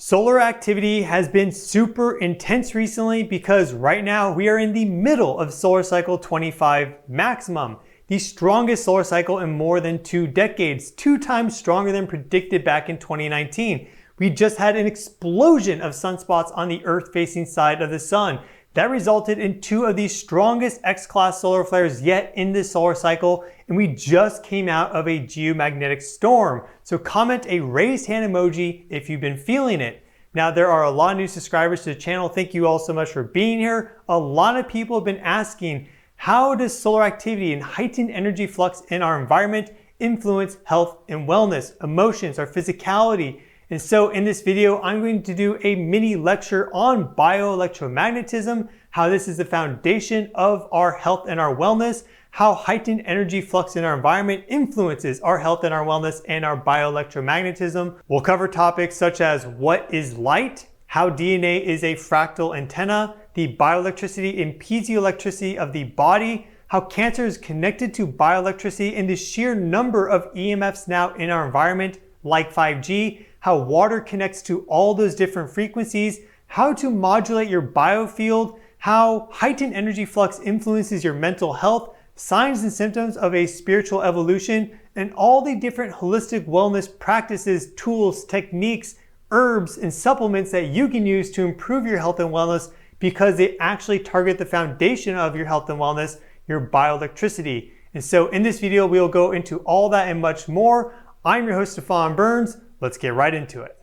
Solar activity has been super intense recently because right now we are in the middle of solar cycle 25 maximum, the strongest solar cycle in more than 2 decades, 2 times stronger than predicted back in 2019. We just had an explosion of sunspots on the Earth-facing side of the sun. That resulted in 2 of the strongest X-class solar flares yet in this solar cycle, and we just came out of a geomagnetic storm. So comment a raised hand emoji if you've been feeling it. Now, there are a lot of new subscribers to the channel. Thank you all so much for being here. A lot of people have been asking, how does solar activity and heightened energy flux in our environment influence health and wellness, emotions, our physicality? And so in this video, I'm going to do a mini lecture on bioelectromagnetism, how this is the foundation of our health and our wellness, how heightened energy flux in our environment influences our health and our wellness and our bioelectromagnetism. We'll cover topics such as what is light, how DNA is a fractal antenna, the bioelectricity and piezoelectricity of the body, how cancer is connected to bioelectricity, and the sheer number of EMFs now in our environment, like 5G, how water connects to all those different frequencies, how to modulate your biofield, how heightened energy flux influences your mental health, signs and symptoms of a spiritual evolution, and all the different holistic wellness practices, tools, techniques, herbs, and supplements that you can use to improve your health and wellness because they actually target the foundation of your health and wellness, your bioelectricity. And so in this video, we'll go into all that and much more. I'm your host, Stefan Burns. Let's get right into it.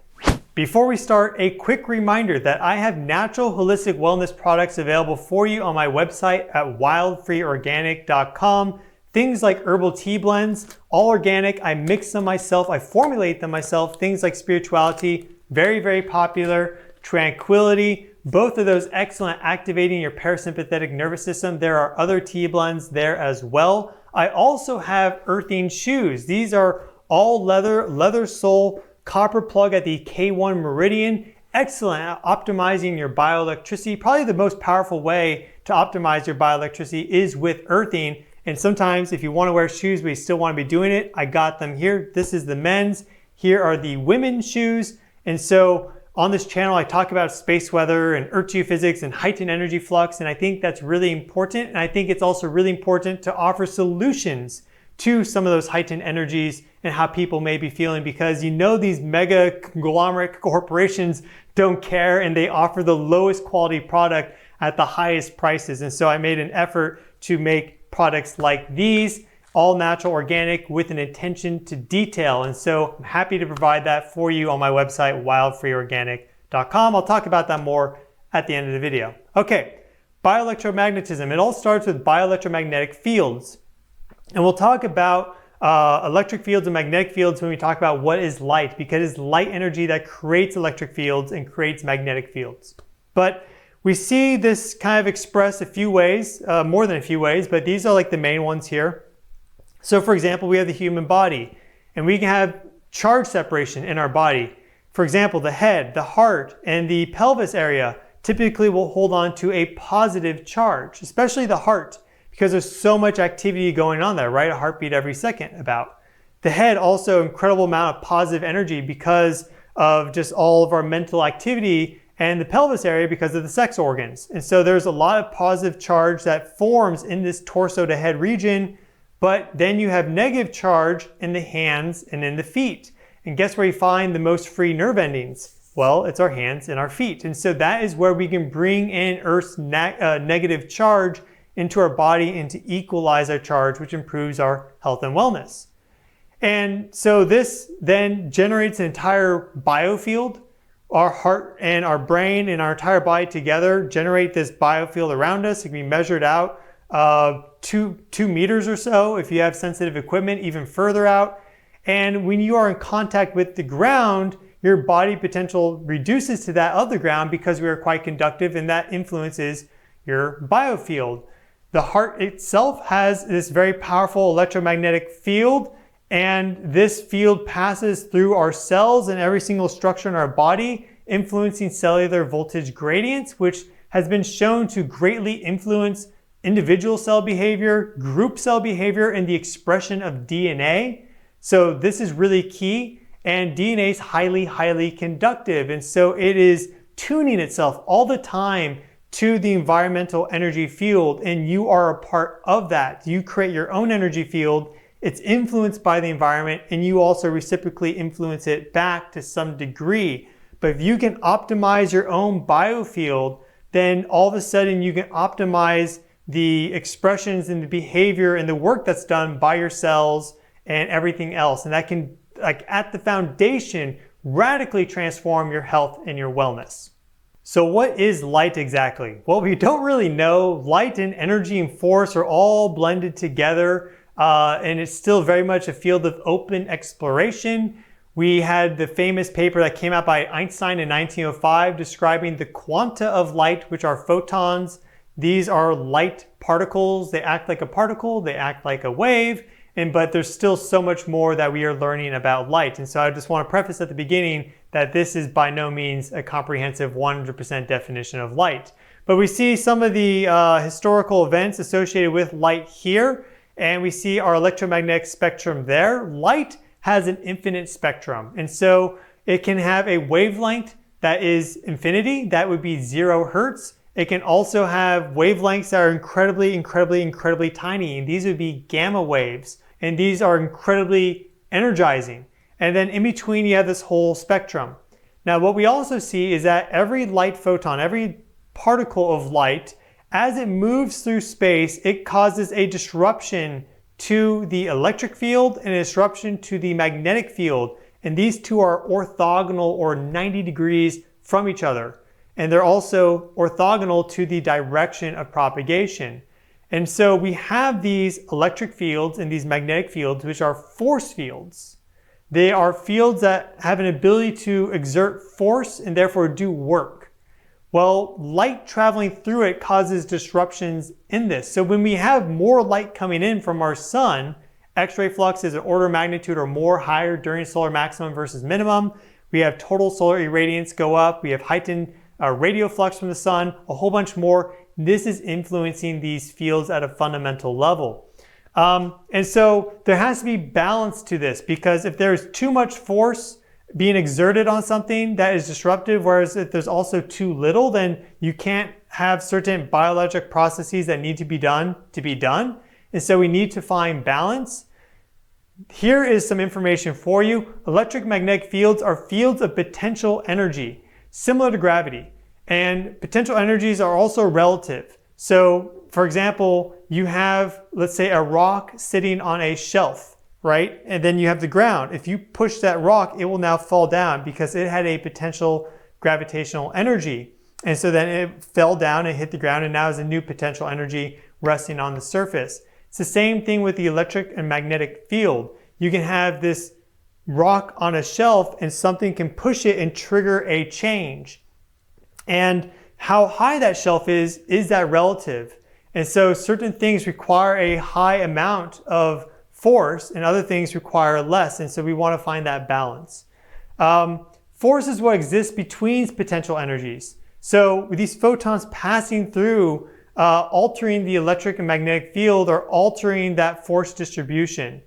Before we start, a quick reminder that I have natural holistic wellness products available for you on my website at wildfreeorganic.com. Things like herbal tea blends, all organic. I mix them myself, I formulate them myself. Things like spirituality, very, very popular. Tranquility, both of those excellent, activating your parasympathetic nervous system. There are other tea blends there as well. I also have earthing shoes. These are all leather sole, copper plug at the K1 meridian. Excellent at optimizing your bioelectricity. Probably the most powerful way to optimize your bioelectricity is with earthing. And sometimes if you want to wear shoes but you still want to be doing it, I got them here. This is the men's. Here are the women's shoes. And so on this channel, I talk about space weather and earth geophysics and heightened energy flux. And I think that's really important. And I think it's also really important to offer solutions to some of those heightened energies and how people may be feeling, because you know these mega conglomerate corporations don't care and they offer the lowest quality product at the highest prices. And so I made an effort to make products like these, all natural, organic, with an attention to detail. And so I'm happy to provide that for you on my website, wildfreeorganic.com. I'll talk about that more at the end of the video. Okay, bioelectromagnetism. It all starts with bioelectromagnetic fields. And we'll talk about electric fields and magnetic fields when we talk about what is light, because it's light energy that creates electric fields and creates magnetic fields. But we see this kind of expressed a few ways, more than a few ways, but these are like the main ones here. So for example, we have the human body, and we can have charge separation in our body. For example, the head, the heart, and the pelvis area typically will hold on to a positive charge, especially the heart, because there's so much activity going on there, right? A heartbeat every second about. The head also incredible amount of positive energy because of just all of our mental activity, and the pelvis area because of the sex organs. And so there's a lot of positive charge that forms in this torso to head region, but then you have negative charge in the hands and in the feet. And guess where you find the most free nerve endings? Well, it's our hands and our feet. And so that is where we can bring in Earth's negative charge into our body and to equalize our charge, which improves our health and wellness. And so this then generates an entire biofield. Our heart and our brain and our entire body together generate this biofield around us. It can be measured out 2 meters or so if you have sensitive equipment, even further out. And when you are in contact with the ground, your body potential reduces to that of the ground because we are quite conductive, and that influences your biofield. The heart itself has this very powerful electromagnetic field, and this field passes through our cells and every single structure in our body, influencing cellular voltage gradients, which has been shown to greatly influence individual cell behavior, group cell behavior, and the expression of DNA. So this is really key. And DNA is highly, highly conductive. And so it is tuning itself all the time to the environmental energy field, and you are a part of that. You create your own energy field. It's influenced by the environment, and you also reciprocally influence it back to some degree. But if you can optimize your own biofield, then all of a sudden you can optimize the expressions and the behavior and the work that's done by your cells and everything else. And that can, like at the foundation, radically transform your health and your wellness. So what is light exactly? Well, we don't really know. Light and energy and force are all blended together, and it's still very much a field of open exploration. We had the famous paper that came out by Einstein in 1905 describing the quanta of light, which are photons. These are light particles. They act like a particle, they act like a wave, but there's still so much more that we are learning about light. And so I just want to preface at the beginning that this is by no means a comprehensive 100% definition of light. But we see some of the historical events associated with light here, and we see our electromagnetic spectrum there. Light has an infinite spectrum, and so it can have a wavelength that is infinity. That would be 0 hertz. It can also have wavelengths that are incredibly, incredibly, incredibly tiny, and these would be gamma waves, and these are incredibly energizing. And then in between, you have this whole spectrum. Now, what we also see is that every light photon, every particle of light, as it moves through space, it causes a disruption to the electric field and a disruption to the magnetic field. And these two are orthogonal or 90 degrees from each other. And they're also orthogonal to the direction of propagation. And so we have these electric fields and these magnetic fields, which are force fields. They are fields that have an ability to exert force and therefore do work. Well, light traveling through it causes disruptions in this. So when we have more light coming in from our sun, X-ray flux is an order of magnitude or more higher during solar maximum versus minimum. We have total solar irradiance go up. We have heightened radio flux from the sun, a whole bunch more. This is influencing these fields at a fundamental level. And so there has to be balance to this, because if there's too much force being exerted on something, that is disruptive, whereas if there's also too little, then you can't have certain biologic processes that need to be done. And so we need to find balance. Here is some information for you. Electromagnetic fields are fields of potential energy, similar to gravity. And potential energies are also relative. So, for example, you have, let's say, a rock sitting on a shelf, right? And then you have the ground. If you push that rock, it will now fall down because it had a potential gravitational energy. And so then it fell down and hit the ground, and now has a new potential energy resting on the surface. It's the same thing with the electric and magnetic field. You can have this rock on a shelf and something can push it and trigger a change. And how high that shelf is that relative? And so certain things require a high amount of force and other things require less. And so we want to find that balance. Force is what exists between potential energies. So with these photons passing through, altering the electric and magnetic field or altering that force distribution.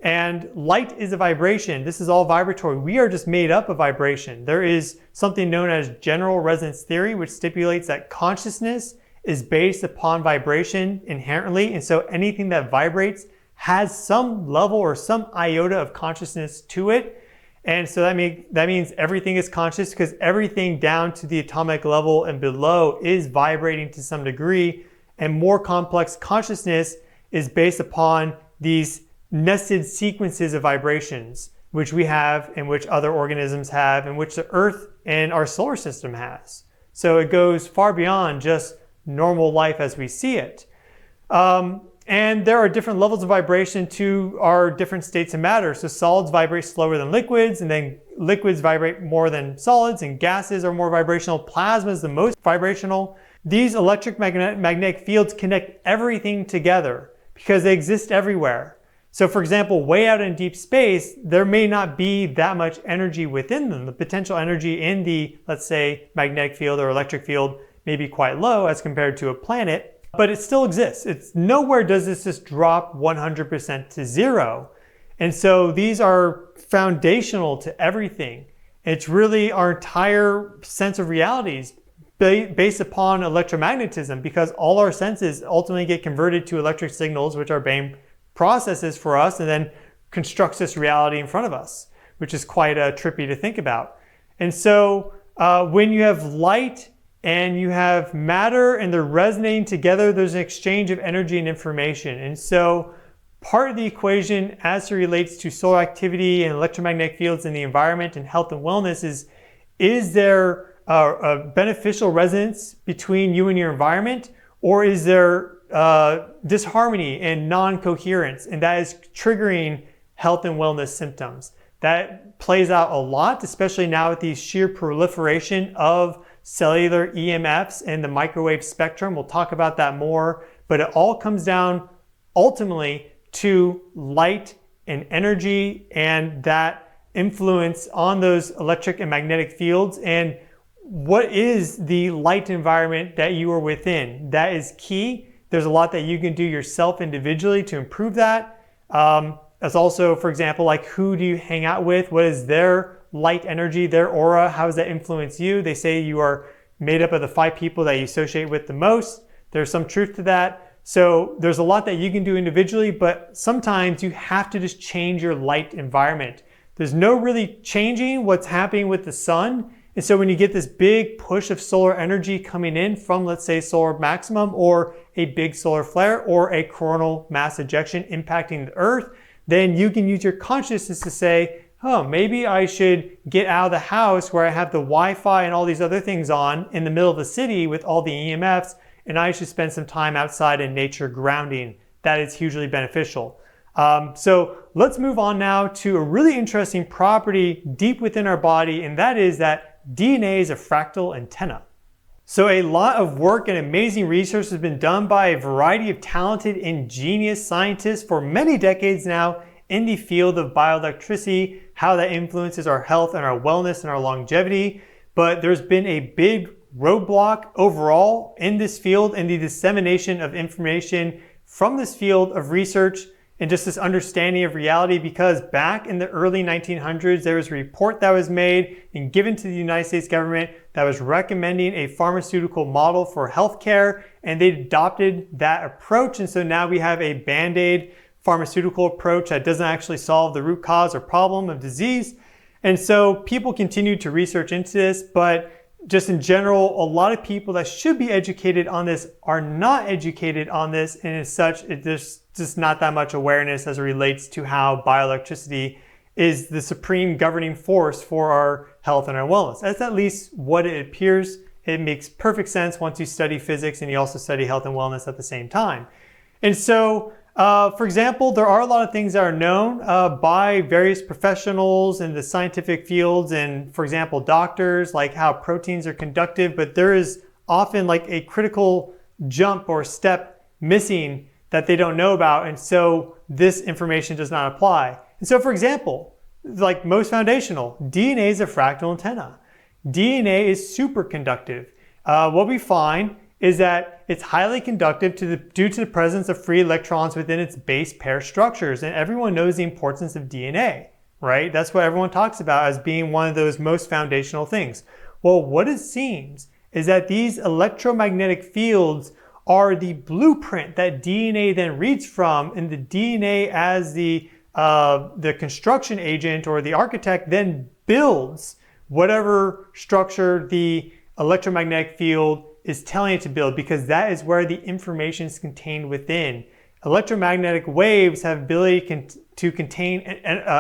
And light is a vibration. This is all vibratory. We are just made up of vibration. There is something known as general resonance theory, which stipulates that consciousness is based upon vibration inherently. And so anything that vibrates has some level or some iota of consciousness to it. And so that means everything is conscious, because everything down to the atomic level and below is vibrating to some degree. And more complex consciousness is based upon these nested sequences of vibrations, which we have and which other organisms have and which the Earth and our solar system has. So it goes far beyond just normal life as we see it. And there are different levels of vibration to our different states of matter. So solids vibrate slower than liquids, and then liquids vibrate more than solids, and gases are more vibrational. Plasma is the most vibrational. These electromagnetic fields connect everything together because they exist everywhere. So for example, way out in deep space, there may not be that much energy within them. The potential energy in the, let's say, magnetic field or electric field may be quite low as compared to a planet, but it still exists. It's nowhere does this just drop 100% to zero. And so these are foundational to everything. It's really our entire sense of realities based upon electromagnetism, because all our senses ultimately get converted to electric signals, which our brain processes for us and then constructs this reality in front of us, which is quite trippy to think about. And so when you have light and you have matter and they're resonating together, there's an exchange of energy and information. And so part of the equation as it relates to solar activity and electromagnetic fields in the environment and health and wellness is there a beneficial resonance between you and your environment, or is there disharmony and non-coherence, and that is triggering health and wellness symptoms? That plays out a lot, especially now with the sheer proliferation of cellular EMFs and the microwave spectrum. We'll talk about that more, but it all comes down ultimately to light and energy and that influence on those electric and magnetic fields, and what is the light environment that you are within. That is key. There's a lot that you can do yourself individually to improve that. As also, for example, like who do you hang out with? What is their light energy, their aura? How does that influence you? They say you are made up of the 5 people that you associate with the most. There's some truth to that. So there's a lot that you can do individually, but sometimes you have to just change your light environment. There's no really changing what's happening with the sun. And so when you get this big push of solar energy coming in from, let's say, solar maximum or a big solar flare or a coronal mass ejection impacting the Earth, then you can use your consciousness to say, oh, maybe I should get out of the house where I have the Wi-Fi and all these other things on in the middle of the city with all the EMFs, and I should spend some time outside in nature grounding. That is hugely beneficial. So let's move on now to a really interesting property deep within our body, and that is that DNA is a fractal antenna. So a lot of work and amazing research has been done by a variety of talented, ingenious scientists for many decades now in the field of bioelectricity, how that influences our health and our wellness and our longevity. But there's been a big roadblock overall in this field and the dissemination of information from this field of research and just this understanding of reality, because back in the early 1900s, there was a report that was made and given to the United States government that was recommending a pharmaceutical model for healthcare, and they adopted that approach. And so now we have a band-aid pharmaceutical approach that doesn't actually solve the root cause or problem of disease. And so people continue to research into this, but just in general, a lot of people that should be educated on this are not educated on this, and as such, there's just not that much awareness as it relates to how bioelectricity is the supreme governing force for our health and our wellness. That's at least what it appears. It makes perfect sense once you study physics and you also study health and wellness at the same time. And so, for example, there are a lot of things that are known by various professionals in the scientific fields and, for example, doctors, like how proteins are conductive, but there is often like a critical jump or step missing that they don't know about, and so this information does not apply. And so, for example, like most foundational, DNA is a fractal antenna. DNA is superconductive. What we find is that it's highly conductive due to the presence of free electrons within its base pair structures. And everyone knows the importance of DNA, right? That's what everyone talks about as being one of those most foundational things. Well, what it seems is that these electromagnetic fields are the blueprint that DNA then reads from, and the DNA as the construction agent or the architect then builds whatever structure the electromagnetic field is telling it to build, because that is where the information is contained within. Electromagnetic waves have ability to contain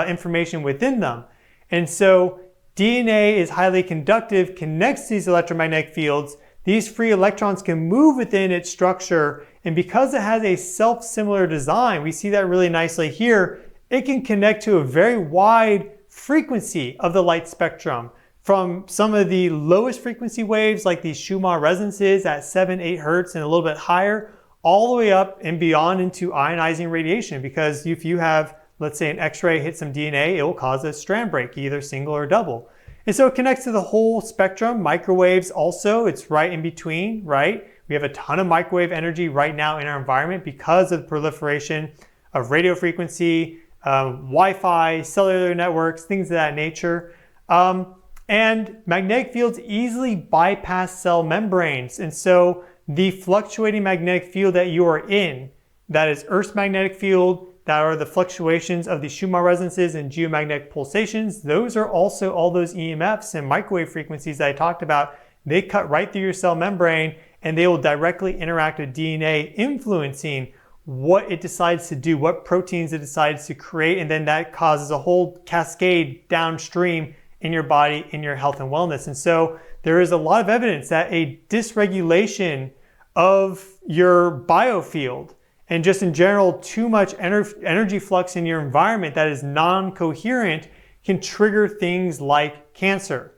information within them. And so DNA is highly conductive, connects to these electromagnetic fields. These free electrons can move within its structure, and because it has a self-similar design, we see that really nicely here, it can connect to a very wide frequency of the light spectrum, from some of the lowest frequency waves like these Schumann resonances at 7-8 hertz and a little bit higher, all the way up and beyond into ionizing radiation, because if you have, let's say, an X-ray hit some DNA, it will cause a strand break, either single or double. And so it connects to the whole spectrum. Microwaves also, it's right in between, right? We have a ton of microwave energy right now in our environment because of the proliferation of radio frequency, Wi-Fi, cellular networks, things of that nature. And magnetic fields easily bypass cell membranes. And so the fluctuating magnetic field that you are in, that is Earth's magnetic field, that are the fluctuations of the Schumann resonances and geomagnetic pulsations, those are also all those EMFs and microwave frequencies that I talked about. They cut right through your cell membrane and they will directly interact with DNA, influencing what it decides to do, what proteins it decides to create, and then that causes a whole cascade downstream in your body, in your health and wellness. And so there is a lot of evidence that a dysregulation of your biofield and just in general too much energy flux in your environment that is non-coherent can trigger things like cancer.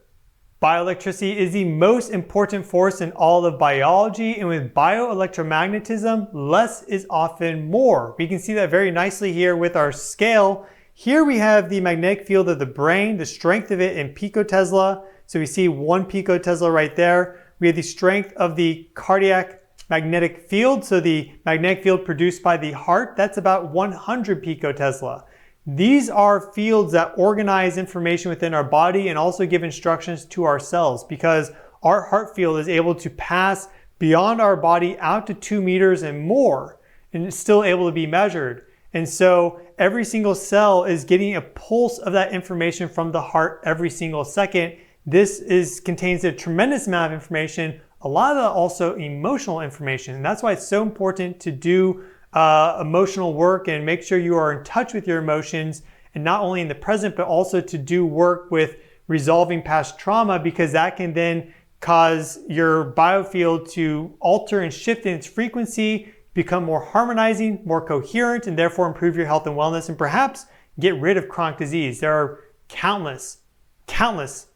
Bioelectricity is the most important force in all of biology, and with bioelectromagnetism, less is often more. We can see that very nicely here with our scale. Here we have the magnetic field of the brain, the strength of it in picotesla. So we see 1 picotesla right there. We have the strength of the cardiac magnetic field. So the magnetic field produced by the heart, that's about 100 picotesla. These are fields that organize information within our body and also give instructions to our cells, because our heart field is able to pass beyond our body out to 2 meters and more, and it's still able to be measured. And so every single cell is getting a pulse of that information from the heart every single second. This contains a tremendous amount of information, a lot of that also emotional information. And that's why it's so important to do emotional work and make sure you are in touch with your emotions, and not only in the present, but also to do work with resolving past trauma, because that can then cause your biofield to alter and shift in its frequency, become more harmonizing, more coherent, and therefore improve your health and wellness and perhaps get rid of chronic disease. There are countless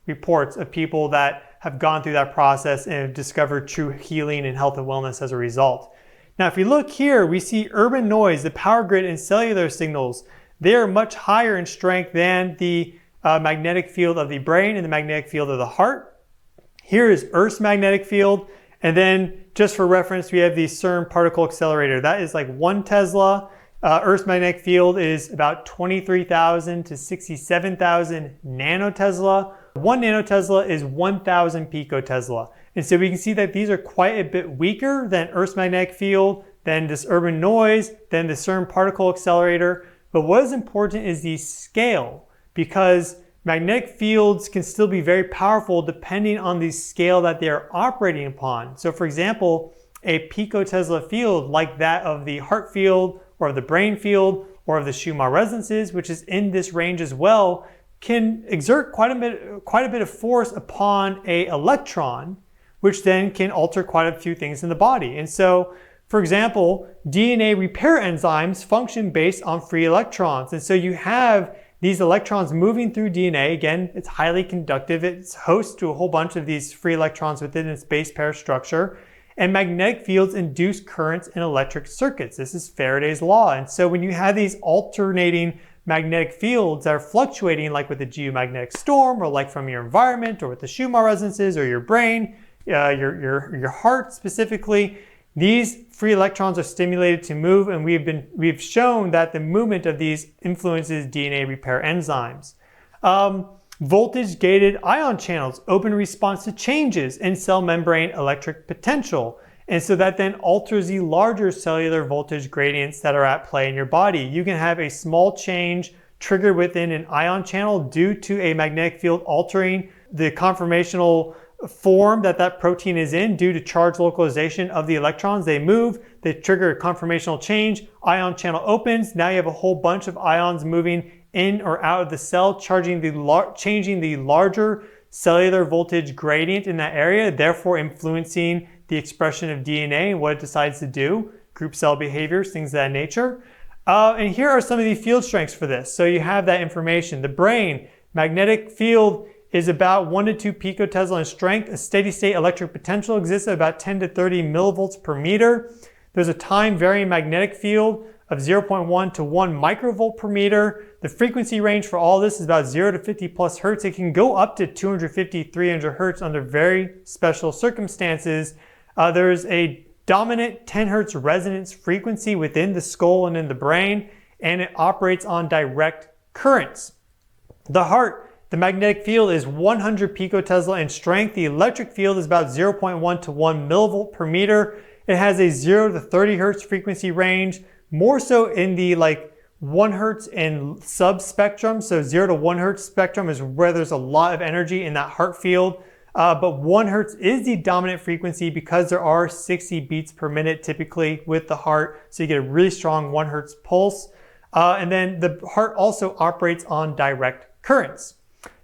reports of people that have gone through that process and have discovered true healing and health and wellness as a result. Now, if we look here, we see urban noise, the power grid, and cellular signals. They are much higher in strength than the magnetic field of the brain and the magnetic field of the heart. Here is Earth's magnetic field. And then just for reference, we have the CERN particle accelerator. That is like 1 Tesla. Earth's magnetic field is about 23,000 to 67,000 nanotesla. 1 nanotesla is 1,000 picotesla. And so we can see that these are quite a bit weaker than Earth's magnetic field, than this urban noise, than the CERN particle accelerator. But what is important is the scale, because magnetic fields can still be very powerful depending on the scale that they are operating upon. So for example, a picotesla field like that of the heart field or of the brain field or of the Schumann resonances, which is in this range as well, can exert quite a bit of force upon an electron, which then can alter quite a few things in the body. And so, for example, DNA repair enzymes function based on free electrons. And so you have these electrons moving through DNA. Again, it's highly conductive. It's host to a whole bunch of these free electrons within its base pair structure. And magnetic fields induce currents in electric circuits. This is Faraday's law. And so when you have these alternating magnetic fields that are fluctuating, like with the geomagnetic storm, or like from your environment, or with the Schumann resonances, or your brain, your heart specifically, these free electrons are stimulated to move, and we've shown that the movement of these influences DNA repair enzymes. Voltage-gated ion channels open response to changes in cell membrane electric potential, and so that then alters the larger cellular voltage gradients that are at play in your body. You can have a small change triggered within an ion channel due to a magnetic field altering the conformational form that protein is in due to charge localization of the electrons. They move, they trigger a conformational change, ion channel opens, now you have a whole bunch of ions moving in or out of the cell, changing the larger cellular voltage gradient in that area, therefore influencing the expression of DNA and what it decides to do, group cell behaviors, things of that nature. And here are some of the field strengths for this. So you have that information. The brain, magnetic field is about 1 to 2 picotesla in strength. A steady state electric potential exists at about 10 to 30 millivolts per meter. There's a time varying magnetic field of 0.1 to 1 microvolt per meter. The frequency range for all this is about 0 to 50 plus hertz. It can go up to 250, 300 hertz under very special circumstances. There's a dominant 10 hertz resonance frequency within the skull and in the brain. and it operates on direct currents. The heart, the magnetic field is 100 picotesla in strength. The electric field is about 0.1 to 1 millivolt per meter. It has a 0 to 30 hertz frequency range, more so in the 1 hertz and subspectrum. So 0 to 1 hertz spectrum is where there's a lot of energy in that heart field. But 1 hertz is the dominant frequency because there are 60 beats per minute typically with the heart. So you get a really strong 1 hertz pulse. And then the heart also operates on direct currents.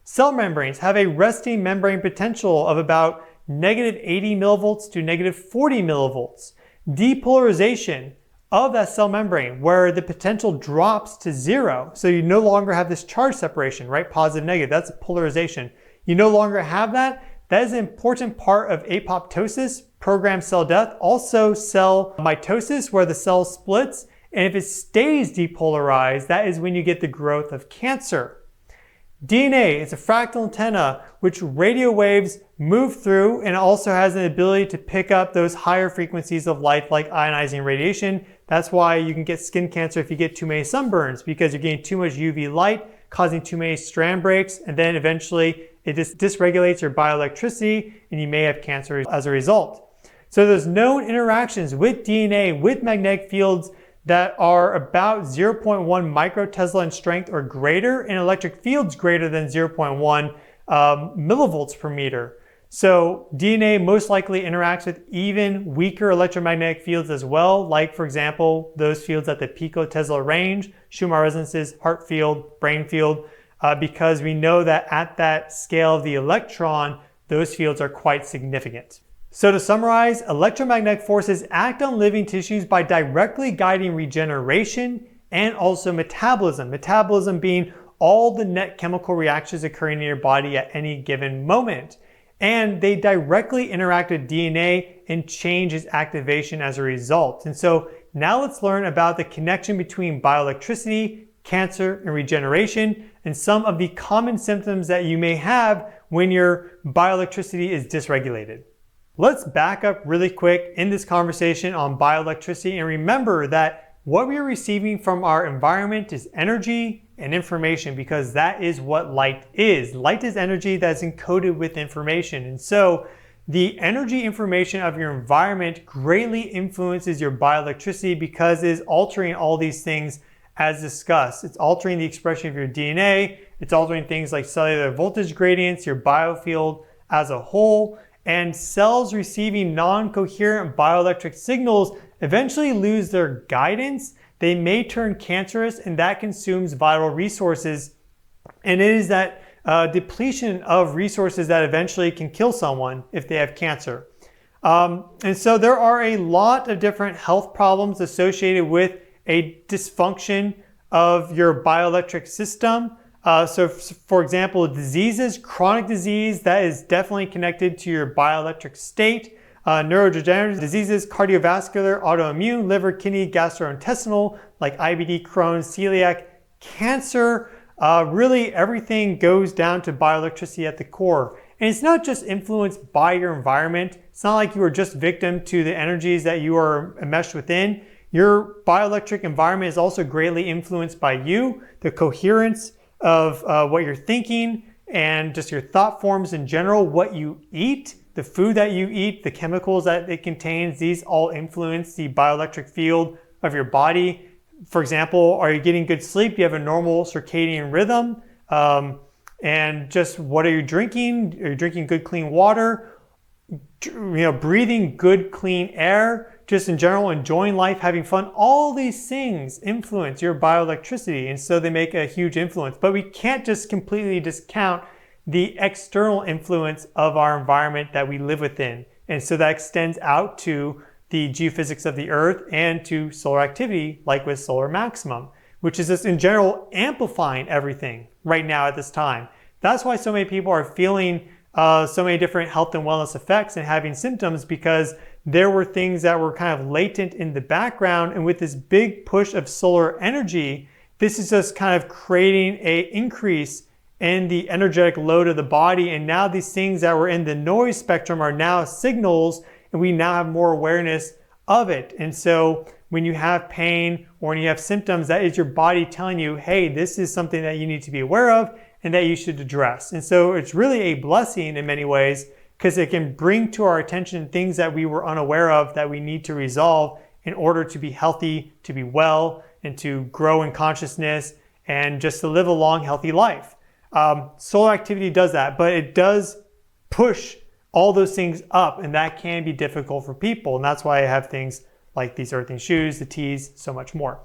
Cell membranes have a resting membrane potential of about negative 80 millivolts to negative 40 millivolts. Depolarization of that cell membrane, where the potential drops to 0, so you no longer have this charge separation, right? Positive, negative, that's polarization. You no longer have that. That is an important part of apoptosis, programmed cell death, also cell mitosis, where the cell splits. And if it stays depolarized, that is when you get the growth of cancer. DNA is a fractal antenna which radio waves move through, and it also has an ability to pick up those higher frequencies of light like ionizing radiation. That's why you can get skin cancer if you get too many sunburns, because you're getting too much UV light, causing too many strand breaks, and then eventually it just dysregulates your bioelectricity and you may have cancer as a result. So there's known interactions with DNA with magnetic fields that are about 0.1 microtesla in strength or greater, and electric fields greater than 0.1 millivolts per meter. So DNA most likely interacts with even weaker electromagnetic fields as well, like for example, those fields at the picotesla range, Schumann resonances, heart field, brain field, because we know that at that scale of the electron, those fields are quite significant. So to summarize, electromagnetic forces act on living tissues by directly guiding regeneration and also metabolism. Metabolism being all the net chemical reactions occurring in your body at any given moment. And they directly interact with DNA and change its activation as a result. And so now let's learn about the connection between bioelectricity, cancer, and regeneration, and some of the common symptoms that you may have when your bioelectricity is dysregulated. Let's back up really quick in this conversation on bioelectricity and remember that what we are receiving from our environment is energy and information, because that is what light is. Light is energy that's encoded with information. And so the energy information of your environment greatly influences your bioelectricity because it is altering all these things as discussed. It's altering the expression of your DNA. It's altering things like cellular voltage gradients, your biofield as a whole. And cells receiving non-coherent bioelectric signals eventually lose their guidance. They may turn cancerous, and that consumes vital resources. And it is that depletion of resources that eventually can kill someone if they have cancer. And so there are a lot of different health problems associated with a dysfunction of your bioelectric system. So for example, diseases, chronic disease, that is definitely connected to your bioelectric state. Neurodegenerative diseases, cardiovascular, autoimmune, liver, kidney, gastrointestinal, like IBD, Crohn's, celiac, cancer, really everything goes down to bioelectricity at the core. And it's not just influenced by your environment. It's not like you are just victim to the energies that you are enmeshed within. Your bioelectric environment is also greatly influenced by you, the coherence of what you're thinking and just your thought forms in general, what you eat, the food that you eat, the chemicals that it contains. These all influence the bioelectric field of your body. For example, are you getting good sleep? Do you have a normal circadian rhythm? And just what are you drinking? Are you drinking good clean water? Breathing good clean air? Just in general, enjoying life, having fun, all these things influence your bioelectricity, and so they make a huge influence. But we can't just completely discount the external influence of our environment that we live within. And so that extends out to the geophysics of the Earth and to solar activity, like with solar maximum, which is just in general amplifying everything right now at this time. That's why so many people are feeling so many different health and wellness effects and having symptoms, because there were things that were kind of latent in the background. And with this big push of solar energy, this is just kind of creating an increase in the energetic load of the body. And now these things that were in the noise spectrum are now signals, and we now have more awareness of it. And so when you have pain or when you have symptoms, that is your body telling you, hey, this is something that you need to be aware of and that you should address. And so it's really a blessing in many ways because it can bring to our attention things that we were unaware of that we need to resolve in order to be healthy, to be well, and to grow in consciousness and just to live a long, healthy life. Solar activity does that, but it does push all those things up, and that can be difficult for people. And that's why I have things like these earthing shoes, the teas, so much more.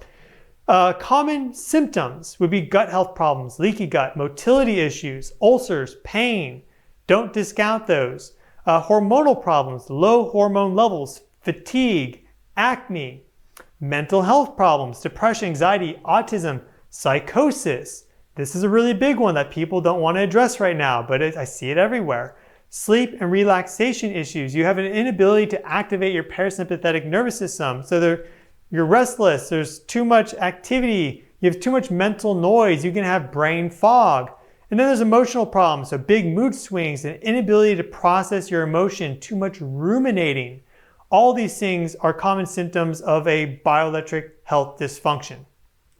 Common symptoms would be gut health problems, leaky gut, motility issues, ulcers, pain. Don't discount those. Hormonal problems, low hormone levels, fatigue, acne, mental health problems, depression, anxiety, autism, psychosis. This is a really big one that people don't want to address right now, but I see it everywhere. Sleep and relaxation issues. You have an inability to activate your parasympathetic nervous system. So you're restless, there's too much activity, you have too much mental noise, you can have brain fog. And then there's emotional problems, so big mood swings and inability to process your emotion, too much ruminating. All these things are common symptoms of a bioelectric health dysfunction.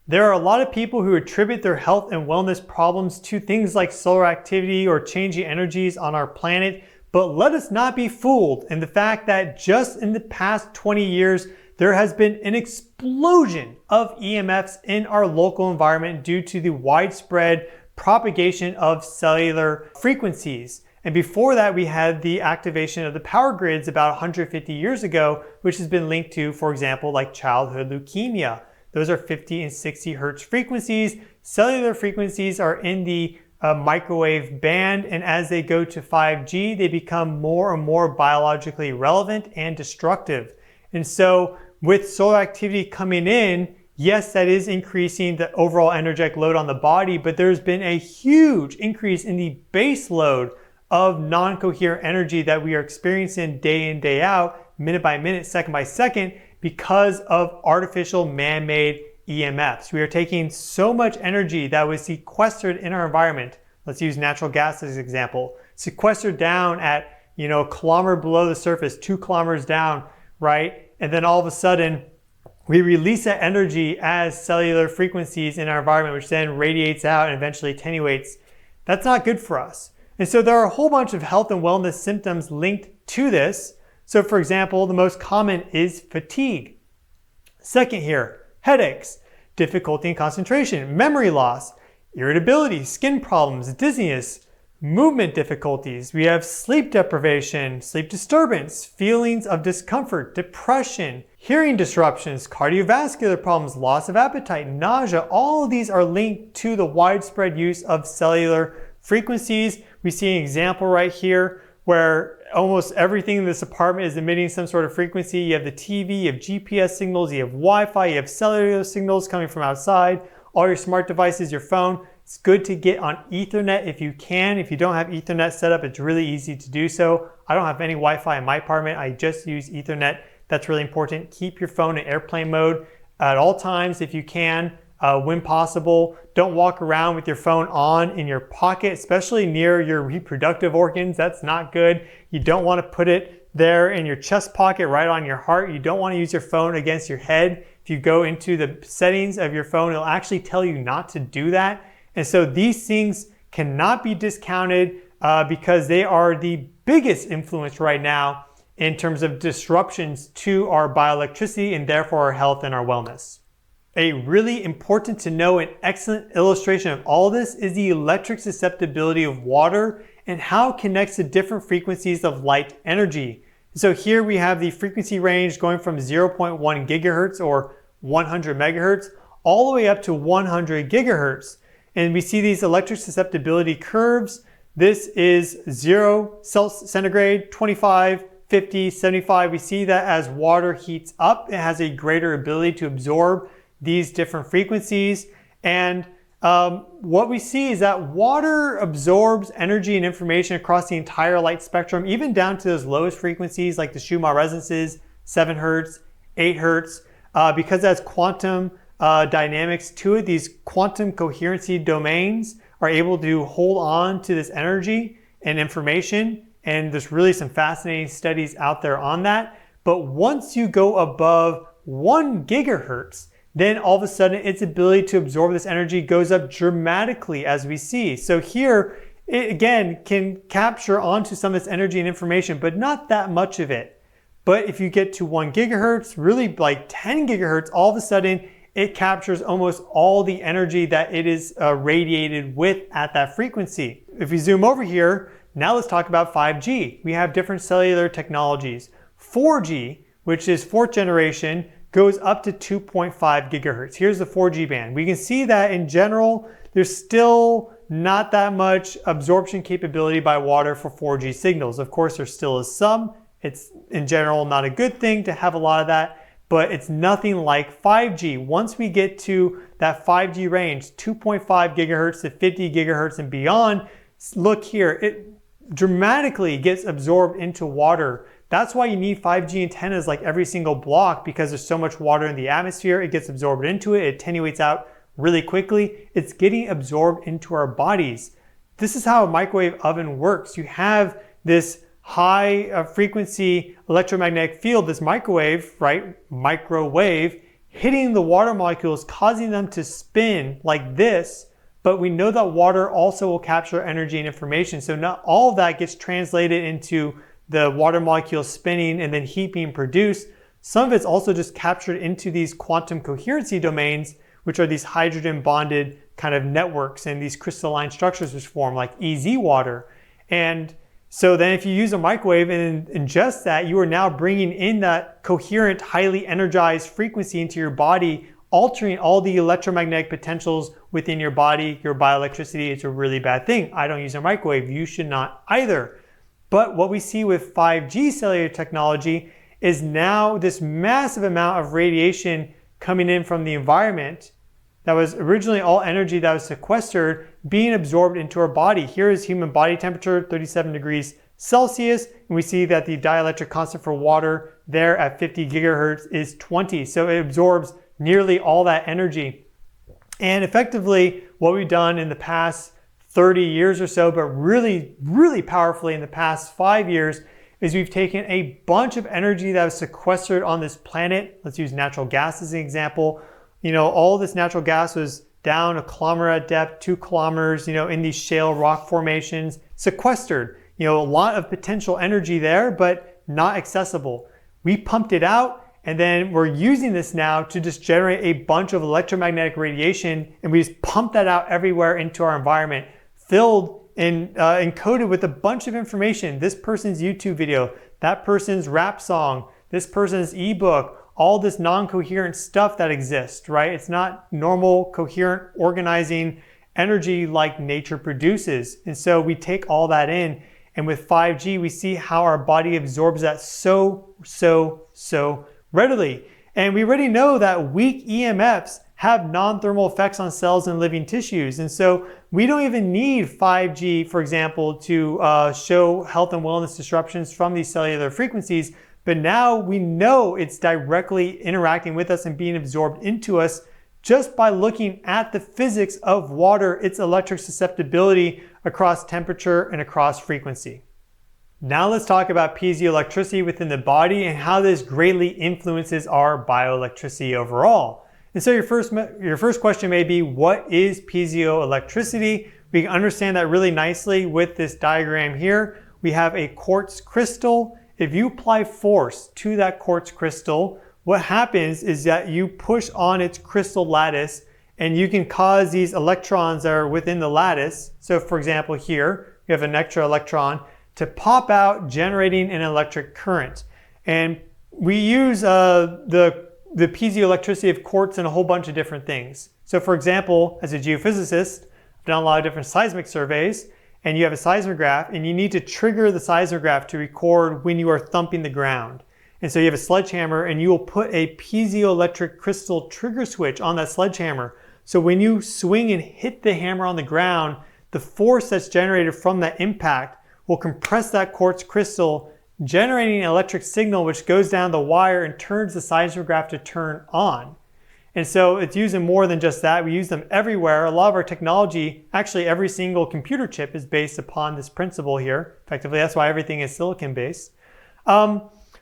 There are a lot of people who attribute their health and wellness problems to things like solar activity or changing energies on our planet, but let us not be fooled in the fact that just in the past 20 years, there has been an explosion of EMFs in our local environment due to the widespread propagation of cellular frequencies. And before that, we had the activation of the power grids about 150 years ago, which has been linked to, for example, like childhood leukemia. Those are 50 and 60 hertz frequencies. Cellular frequencies are in the microwave band, and as they go to 5G, they become more and more biologically relevant and destructive. And so with solar activity coming in, yes, that is increasing the overall energetic load on the body, but there's been a huge increase in the base load of non-coherent energy that we are experiencing day in, day out, minute by minute, second by second, because of artificial man-made EMFs. We are taking so much energy that was sequestered in our environment. Let's use natural gas as an example. Sequestered down at, a kilometer below the surface, 2 kilometers down, right? And then all of a sudden, we release that energy as cellular frequencies in our environment, which then radiates out and eventually attenuates. That's not good for us. And so there are a whole bunch of health and wellness symptoms linked to this. So for example, the most common is fatigue. Second here, headaches, difficulty in concentration, memory loss, irritability, skin problems, dizziness, movement difficulties. We have sleep deprivation, sleep disturbance, feelings of discomfort, depression, hearing disruptions, cardiovascular problems, loss of appetite, nausea. All of these are linked to the widespread use of cellular frequencies. We see an example right here where almost everything in this apartment is emitting some sort of frequency. You have the TV, you have GPS signals, you have Wi-Fi, you have cellular signals coming from outside, all your smart devices, your phone. It's good to get on Ethernet if you can. If you don't have Ethernet set up, it's really easy to do so. I don't have any Wi-Fi in my apartment. I just use Ethernet. That's really important. Keep your phone in airplane mode at all times if you can, when possible. Don't walk around with your phone on in your pocket, especially near your reproductive organs. That's not good. You don't want to put it there in your chest pocket, right on your heart. You don't want to use your phone against your head. If you go into the settings of your phone, it'll actually tell you not to do that. And so these things cannot be discounted because they are the biggest influence right now in terms of disruptions to our bioelectricity and therefore our health and our wellness. A really important to know and excellent illustration of all this is the electric susceptibility of water and how it connects to different frequencies of light energy. So here we have the frequency range going from 0.1 gigahertz or 100 megahertz all the way up to 100 gigahertz. And we see these electric susceptibility curves. This is 0 centigrade, 25, 50, 75. We see that as water heats up, it has a greater ability to absorb these different frequencies. And what we see is that water absorbs energy and information across the entire light spectrum, even down to those lowest frequencies like the Schumann resonances, 7 hertz, 8 hertz, because that's quantum dynamics to it. These quantum coherency domains are able to hold on to this energy and information. And there's really some fascinating studies out there on that. But once you go above 1 gigahertz, then all of a sudden its ability to absorb this energy goes up dramatically, as we see. So here, it again can capture onto some of this energy and information, but not that much of it. But if you get to 1 gigahertz, really like 10 gigahertz, all of a sudden it captures almost all the energy that it is radiated with at that frequency. If we zoom over here, now let's talk about 5G. We have different cellular technologies. 4G, which is 4th generation, goes up to 2.5 gigahertz. Here's the 4G band. We can see that in general, there's still not that much absorption capability by water for 4G signals. Of course, there still is some. It's in general not a good thing to have a lot of that, but it's nothing like 5G. Once we get to that 5G range, 2.5 gigahertz to 50 gigahertz and beyond, look here, it dramatically gets absorbed into water. That's why you need 5G antennas like every single block, because there's so much water in the atmosphere, it gets absorbed into it, it attenuates out really quickly. It's getting absorbed into our bodies. This is how a microwave oven works. You have this high frequency electromagnetic field, this microwave, right? Microwave hitting the water molecules, causing them to spin like this. But we know that water also will capture energy and information. So not all of that gets translated into the water molecules spinning and then heat being produced. Some of it's also just captured into these quantum coherency domains, which are these hydrogen bonded kind of networks and these crystalline structures which form like EZ water. And so then if you use a microwave and ingest that, you are now bringing in that coherent, highly energized frequency into your body, altering all the electromagnetic potentials within your body, your bioelectricity. It's a really bad thing. I don't use a microwave. You should not either. But what we see with 5G cellular technology is now this massive amount of radiation coming in from the environment that was originally all energy that was sequestered being absorbed into our body. Here is human body temperature, 37 degrees Celsius, and we see that the dielectric constant for water there at 50 gigahertz is 20. So it absorbs nearly all that energy. And effectively, what we've done in the past 30 years or so, but really, really powerfully in the past 5 years, is we've taken a bunch of energy that was sequestered on this planet. Let's use natural gas as an example. You know, all this natural gas was down a kilometer at depth, 2 kilometers, you know, in these shale rock formations, sequestered. You know, a lot of potential energy there, but not accessible. We pumped it out, and then we're using this now to just generate a bunch of electromagnetic radiation, and we just pump that out everywhere into our environment, filled and encoded with a bunch of information. This person's YouTube video, that person's rap song, this person's ebook, all this non-coherent stuff that exists, right? It's not normal, coherent, organizing energy like nature produces. And so we take all that in, and with 5G, we see how our body absorbs that so readily. And we already know that weak EMFs have non-thermal effects on cells and living tissues. And so we don't even need 5G, for example, to show health and wellness disruptions from these cellular frequencies. But now we know it's directly interacting with us and being absorbed into us just by looking at the physics of water, its electric susceptibility across temperature and across frequency. Now let's talk about piezoelectricity within the body and how this greatly influences our bioelectricity overall. And so your first question may be, what is piezoelectricity? We can understand that really nicely with this diagram here. We have a quartz crystal. If you apply force to that quartz crystal, what happens is that you push on its crystal lattice and you can cause these electrons that are within the lattice. So for example, here we have an extra electron to pop out, generating an electric current. And we use the piezoelectricity of quartz in a whole bunch of different things. So for example, as a geophysicist, I've done a lot of different seismic surveys, and you have a seismograph and you need to trigger the seismograph to record when you are thumping the ground. And so you have a sledgehammer and you will put a piezoelectric crystal trigger switch on that sledgehammer. So when you swing and hit the hammer on the ground, the force that's generated from that impact will compress that quartz crystal, generating an electric signal which goes down the wire and turns the seismograph to turn on. And so it's using more than just that. We use them everywhere. A lot of our technology, actually every single computer chip is based upon this principle here. Effectively, that's why everything is silicon based.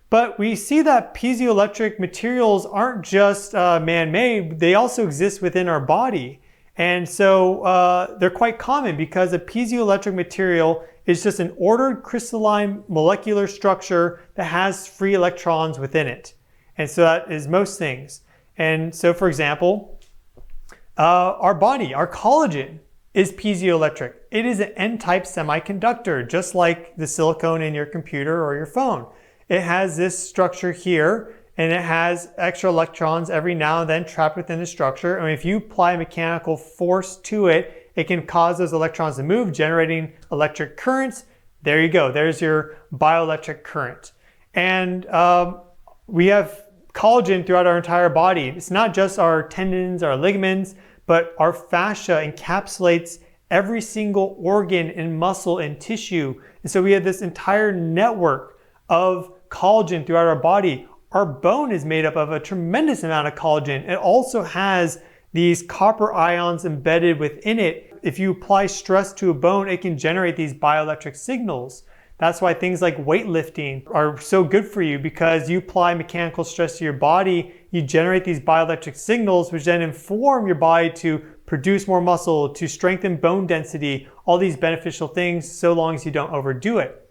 But we see that piezoelectric materials aren't just man-made, they also exist within our body. And so they're quite common because a piezoelectric material is just an ordered crystalline molecular structure that has free electrons within it. And so that is most things. And so, for example, our body, our collagen, is piezoelectric. It is an N-type semiconductor, just like the silicone in your computer or your phone. It has this structure here, and it has extra electrons every now and then trapped within the structure. And if you apply mechanical force to it, it can cause those electrons to move, generating electric currents. There you go. There's your bioelectric current. And we have collagen throughout our entire body. It's not just our tendons, our ligaments, but our fascia encapsulates every single organ and muscle and tissue. And so we have this entire network of collagen throughout our body. Our bone is made up of a tremendous amount of collagen. It also has these copper ions embedded within it. If you apply stress to a bone, it can generate these bioelectric signals. That's why things like weightlifting are so good for you, because you apply mechanical stress to your body, you generate these bioelectric signals, which then inform your body to produce more muscle, to strengthen bone density, all these beneficial things, so long as you don't overdo it.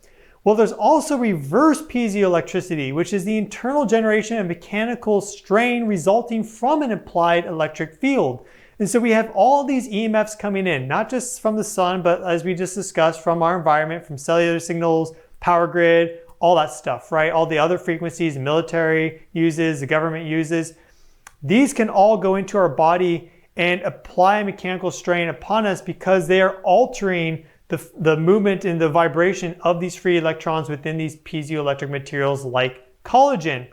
Well, there's also reverse piezoelectricity, which is the internal generation of mechanical strain resulting from an applied electric field. And so we have all these EMFs coming in, not just from the sun, but as we just discussed, from our environment, from cellular signals, power grid, all that stuff, right? All the other frequencies the military uses, the government uses. These can all go into our body and apply a mechanical strain upon us because they are altering the movement and the vibration of these free electrons within these piezoelectric materials like collagen.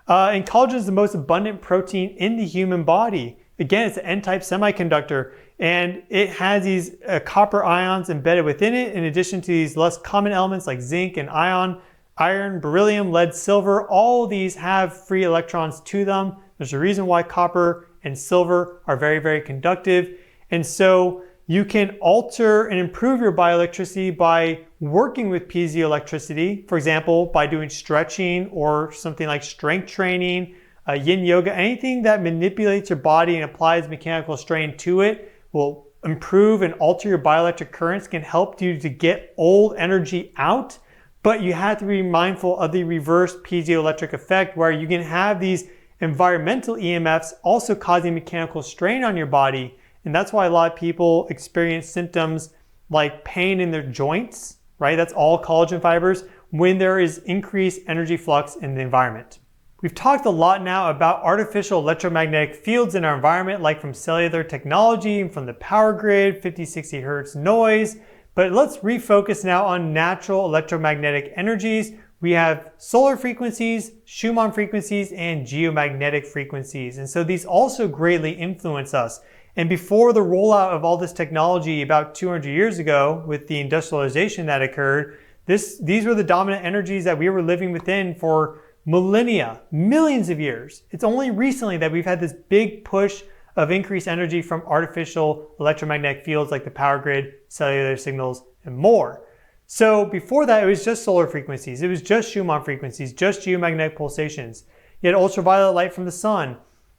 And collagen is the most abundant protein in the human body. Again, it's an N-type semiconductor, and it has these copper ions embedded within it, in addition to these less common elements like zinc and iron, beryllium, lead, silver. All of these have free electrons to them. There's a reason why copper and silver are very, very conductive. And so you can alter and improve your bioelectricity by working with piezoelectricity, for example, by doing stretching or something like strength training, yin yoga. Anything that manipulates your body and applies mechanical strain to it will improve and alter your bioelectric currents, can help you to get old energy out. But you have to be mindful of the reverse piezoelectric effect, where you can have these environmental EMFs also causing mechanical strain on your body. And that's why a lot of people experience symptoms like pain in their joints, right? That's all collagen fibers, when there is increased energy flux in the environment. We've talked a lot now about artificial electromagnetic fields in our environment, like from cellular technology and from the power grid, 50, 60 hertz noise. But let's refocus now on natural electromagnetic energies. We have solar frequencies, Schumann frequencies, and geomagnetic frequencies. And so these also greatly influence us. And before the rollout of all this technology about 200 years ago, with the industrialization that occurred, these were the dominant energies that we were living within for millennia, millions of years. It's only recently that we've had this big push of increased energy from artificial electromagnetic fields like the power grid, cellular signals, and more. So before that, it was just solar frequencies. It was just Schumann frequencies, just geomagnetic pulsations. You had ultraviolet light from the sun.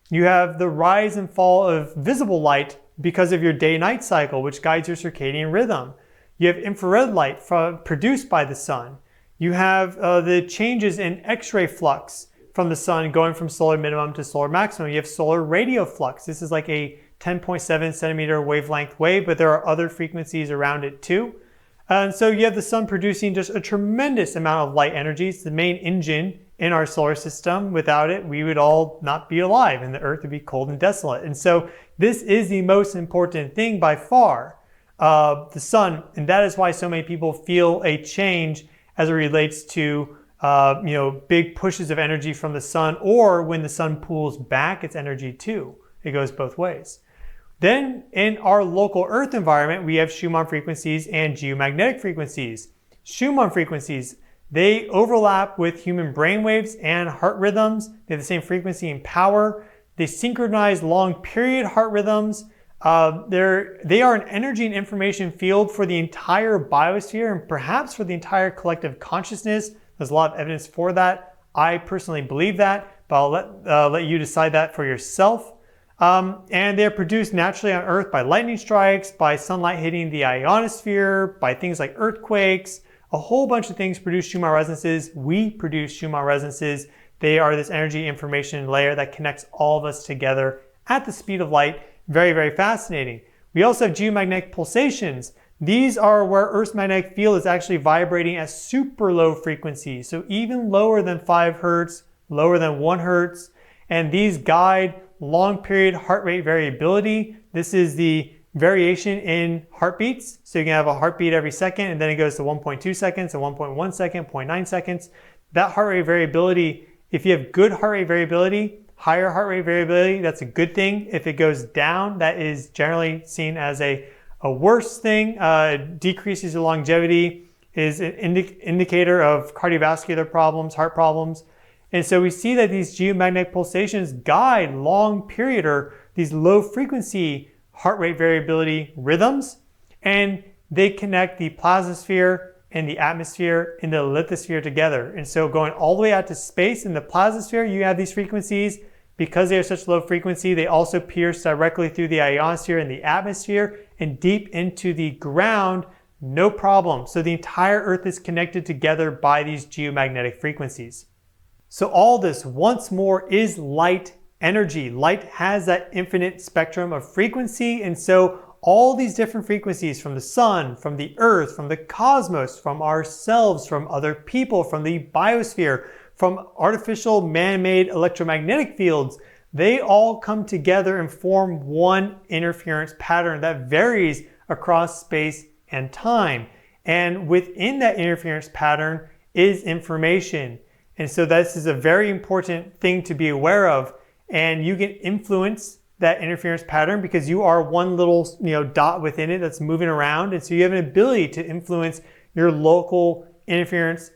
You have the rise and fall of visible light because of your day-night cycle, which guides your circadian rhythm. You have infrared light produced by the sun. You have the changes in X-ray flux from the sun going from solar minimum to solar maximum. You have solar radio flux. This is like a 10.7 centimeter wavelength wave, but there are other frequencies around it too. And so you have the sun producing just a tremendous amount of light energy. It's the main engine in our solar system. Without it, we would all not be alive and the earth would be cold and desolate. And so this is the most important thing by far, the sun. And that is why so many people feel a change as it relates to big pushes of energy from the sun, or when the sun pulls back its energy too. It goes both ways. Then in our local Earth environment, we have Schumann frequencies and geomagnetic frequencies. Schumann frequencies, they overlap with human brain waves and heart rhythms. They have the same frequency and power. They synchronize long period heart rhythms. They are an energy and information field for the entire biosphere and perhaps for the entire collective consciousness. There's a lot of evidence for that. I personally believe that, but I'll let you decide that for yourself. And they're produced naturally on Earth by lightning strikes, by sunlight hitting the ionosphere, by things like earthquakes. A whole bunch of things produce Schumann resonances. We produce Schumann resonances. They are this energy information layer that connects all of us together at the speed of light. Very, very fascinating. We also have geomagnetic pulsations. These are where Earth's magnetic field is actually vibrating at super low frequencies, so even lower than 5 hertz, lower than 1 hertz, and these guide long period heart rate variability. This is the variation in heartbeats. So you can have a heartbeat every second, and then it goes to 1.2 seconds and 1.1 second, 0.9 seconds. That heart rate variability, if you have good heart rate variability, higher heart rate variability, that's a good thing. If it goes down, that is generally seen as a worse thing. Decreases your longevity, is an indicator of cardiovascular problems, heart problems. And so we see that these geomagnetic pulsations guide long period or these low frequency heart rate variability rhythms, and they connect the plasmasphere and the atmosphere and the lithosphere together. And so going all the way out to space in the plasmasphere, you have these frequencies. Because they are such low frequency, they also pierce directly through the ionosphere and the atmosphere and deep into the ground, no problem. So the entire Earth is connected together by these geomagnetic frequencies. So all this, once more, is light energy. Light has that infinite spectrum of frequency, and so all these different frequencies from the sun, from the earth, from the cosmos, from ourselves, from other people, from the biosphere, from artificial man-made electromagnetic fields, they all come together and form one interference pattern that varies across space and time. And within that interference pattern is information. And so this is a very important thing to be aware of. And you can influence that interference pattern because you are one little dot within it that's moving around. And so you have an ability to influence your local interference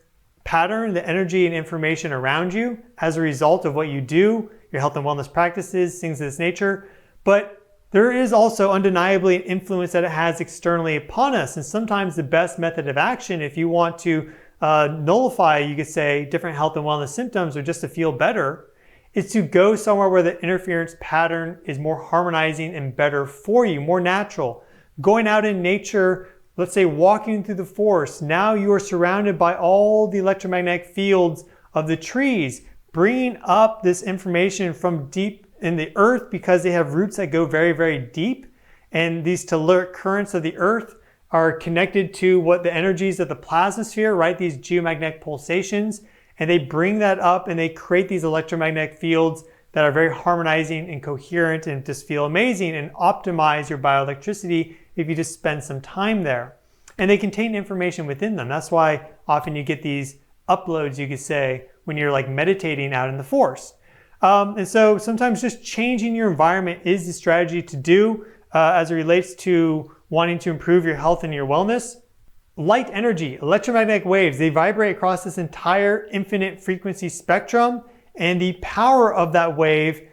pattern, the energy and information around you as a result of what you do, your health and wellness practices, things of this nature. But there is also undeniably an influence that it has externally upon us. And sometimes the best method of action, if you want to nullify, you could say, different health and wellness symptoms or just to feel better, is to go somewhere where the interference pattern is more harmonizing and better for you, more natural. Going out in nature, let's say walking through the forest, now you are surrounded by all the electromagnetic fields of the trees, bringing up this information from deep in the earth because they have roots that go very, very deep. And these telluric currents of the earth are connected to what the energies of the plasmasphere, right? These geomagnetic pulsations, and they bring that up and they create these electromagnetic fields that are very harmonizing and coherent and just feel amazing and optimize your bioelectricity if you just spend some time there. And they contain information within them. That's why often you get these uploads, you could say, when you're like meditating out in the forest. And so sometimes just changing your environment is the strategy to do as it relates to wanting to improve your health and your wellness. Light energy, electromagnetic waves, they vibrate across this entire infinite frequency spectrum, and the power of that wave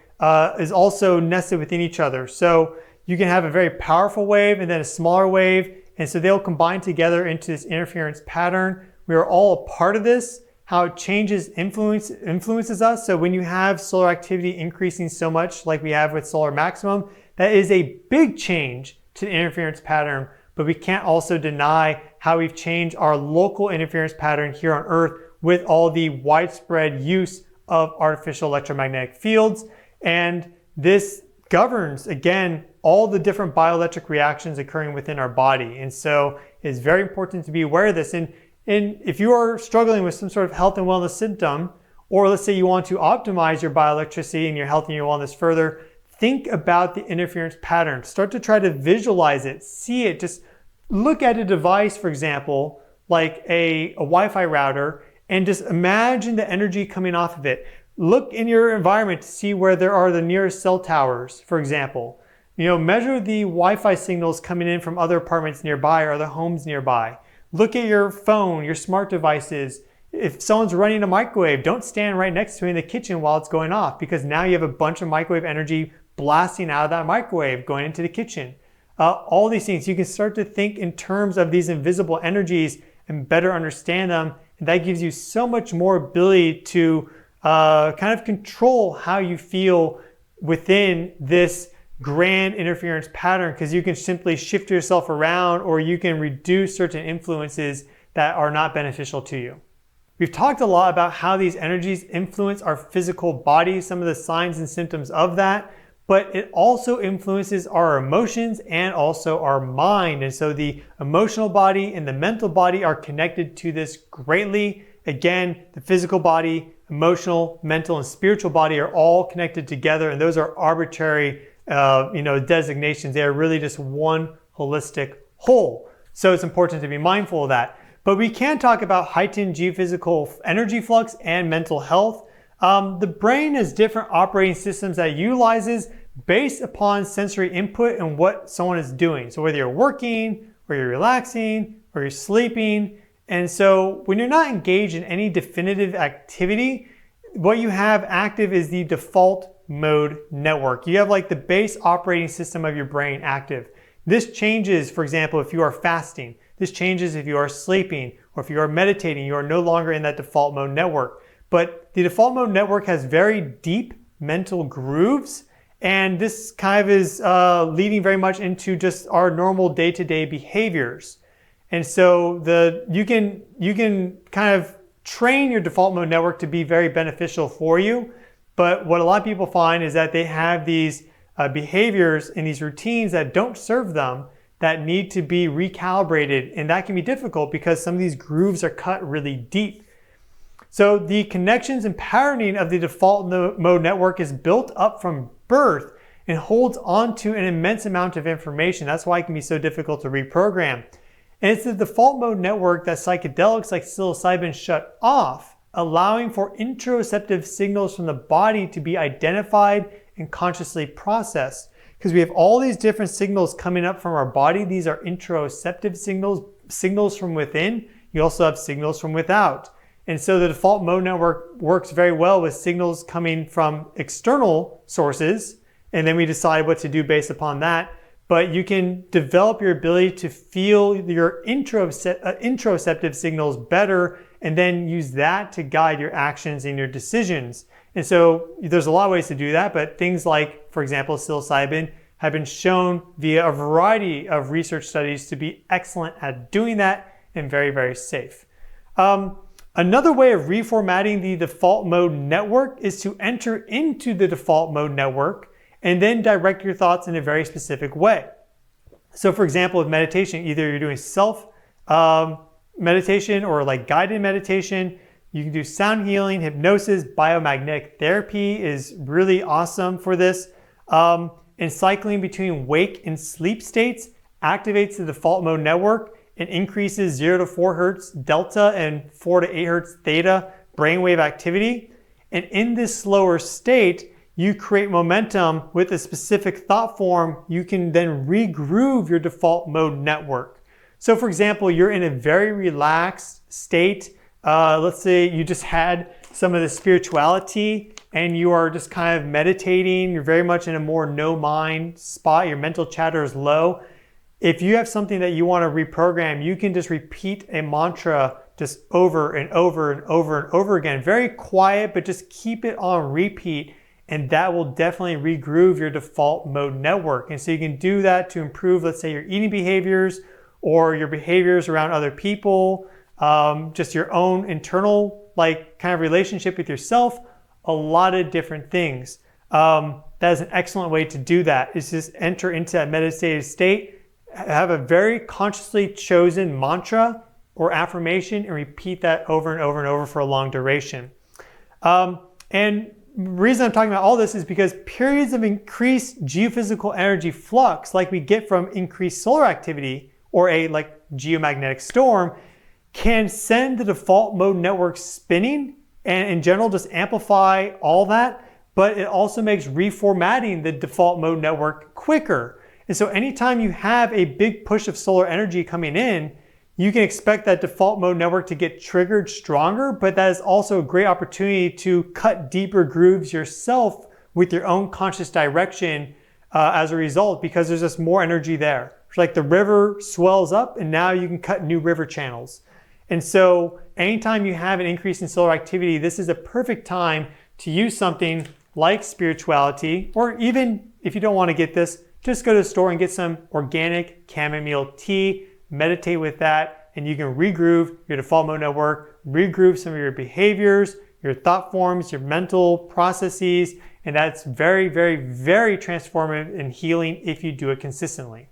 is also nested within each other. So you can have a very powerful wave and then a smaller wave, and so they'll combine together into this interference pattern. We are all a part of this. How it changes influences us. So when you have solar activity increasing so much like we have with solar maximum, that is a big change to the interference pattern, but we can't also deny how we've changed our local interference pattern here on Earth with all the widespread use of artificial electromagnetic fields. And this governs, again, all the different bioelectric reactions occurring within our body. And so it's very important to be aware of this. And if you are struggling with some sort of health and wellness symptom, or let's say you want to optimize your bioelectricity and your health and your wellness further, think about the interference pattern. Start to try to visualize it, see it. Just look at a device, for example, like a Wi-Fi router, and just imagine the energy coming off of it. Look in your environment to see where there are the nearest cell towers, for example. Measure the Wi-Fi signals coming in from other apartments nearby or other homes nearby. Look at your phone, your smart devices. If someone's running a microwave, don't stand right next to it in the kitchen while it's going off, because now you have a bunch of microwave energy blasting out of that microwave going into the kitchen. All these things, you can start to think in terms of these invisible energies and better understand them. And that gives you so much more ability to kind of control how you feel within this grand interference pattern, because you can simply shift yourself around, or you can reduce certain influences that are not beneficial to you. We've talked a lot about how these energies influence our physical body, some of the signs and symptoms of that, but it also influences our emotions and also our mind. And so the emotional body and the mental body are connected to this greatly. Again, the physical body, emotional, mental, and spiritual body are all connected together, and those are arbitrary designations. They are really just one holistic whole. So it's important to be mindful of that. But we can talk about heightened geophysical energy flux and mental health. The brain has different operating systems that it utilizes based upon sensory input and what someone is doing. So whether you're working, or you're relaxing, or you're sleeping. And so when you're not engaged in any definitive activity, what you have active is the default mode network. You have like the base operating system of your brain active. This changes, for example, if you are fasting. This changes if you are sleeping, or if you are meditating, you are no longer in that default mode network. But the default mode network has very deep mental grooves, and this kind of is leading very much into just our normal day-to-day behaviors. And so you can kind of train your default mode network to be very beneficial for you. But what a lot of people find is that they have these behaviors and these routines that don't serve them, that need to be recalibrated. And that can be difficult because some of these grooves are cut really deep. So the connections and patterning of the default mode network is built up from birth and holds on to an immense amount of information. That's why it can be so difficult to reprogram. And it's the default mode network that psychedelics like psilocybin shut off, allowing for interoceptive signals from the body to be identified and consciously processed. Because we have all these different signals coming up from our body. These are interoceptive signals from within. You also have signals from without. And so the default mode network works very well with signals coming from external sources, and then we decide what to do based upon that. But you can develop your ability to feel your interoceptive signals better, and then use that to guide your actions and your decisions. And so there's a lot of ways to do that, but things like, for example, psilocybin have been shown via a variety of research studies to be excellent at doing that and very, very safe. Another way of reformatting the default mode network is to enter into the default mode network and then direct your thoughts in a very specific way. So for example, with meditation, either you're doing self meditation or like guided meditation. You can do sound healing, hypnosis, biomagnetic therapy is really awesome for this. And cycling between wake and sleep states activates the default mode network and increases 0 to 4 hertz delta and 4 to 8 hertz theta brainwave activity. And in this slower state, you create momentum with a specific thought form. You can then regroove your default mode network. So for example, you're in a very relaxed state. Let's say you just had some of the spirituality and you are just kind of meditating. You're very much in a more no mind spot. Your mental chatter is low. If you have something that you want to reprogram, you can just repeat a mantra just over and over and over and over again. Very quiet, but just keep it on repeat, and that will definitely regroove your default mode network. And so you can do that to improve, let's say, your eating behaviors or your behaviors around other people, just your own internal kind of relationship with yourself, a lot of different things. That is an excellent way to do that, is just enter into that meditative state, have a very consciously chosen mantra or affirmation and repeat that over and over and over for a long duration. And the reason I'm talking about all this is because periods of increased geophysical energy flux, like we get from increased solar activity or a geomagnetic storm, can send the default mode network spinning and in general just amplify all that, but it also makes reformatting the default mode network quicker. And so anytime you have a big push of solar energy coming in, you can expect that default mode network to get triggered stronger, but that is also a great opportunity to cut deeper grooves yourself with your own conscious direction as a result, because there's just more energy there. It's like the river swells up and now you can cut new river channels. And so anytime you have an increase in solar activity, this is a perfect time to use something like spirituality, or even if you don't want to get this, just go to the store and get some organic chamomile tea, meditate with that, and you can regroove your default mode network, regroove some of your behaviors, your thought forms, your mental processes, and that's very, very, very transformative and healing if you do it consistently.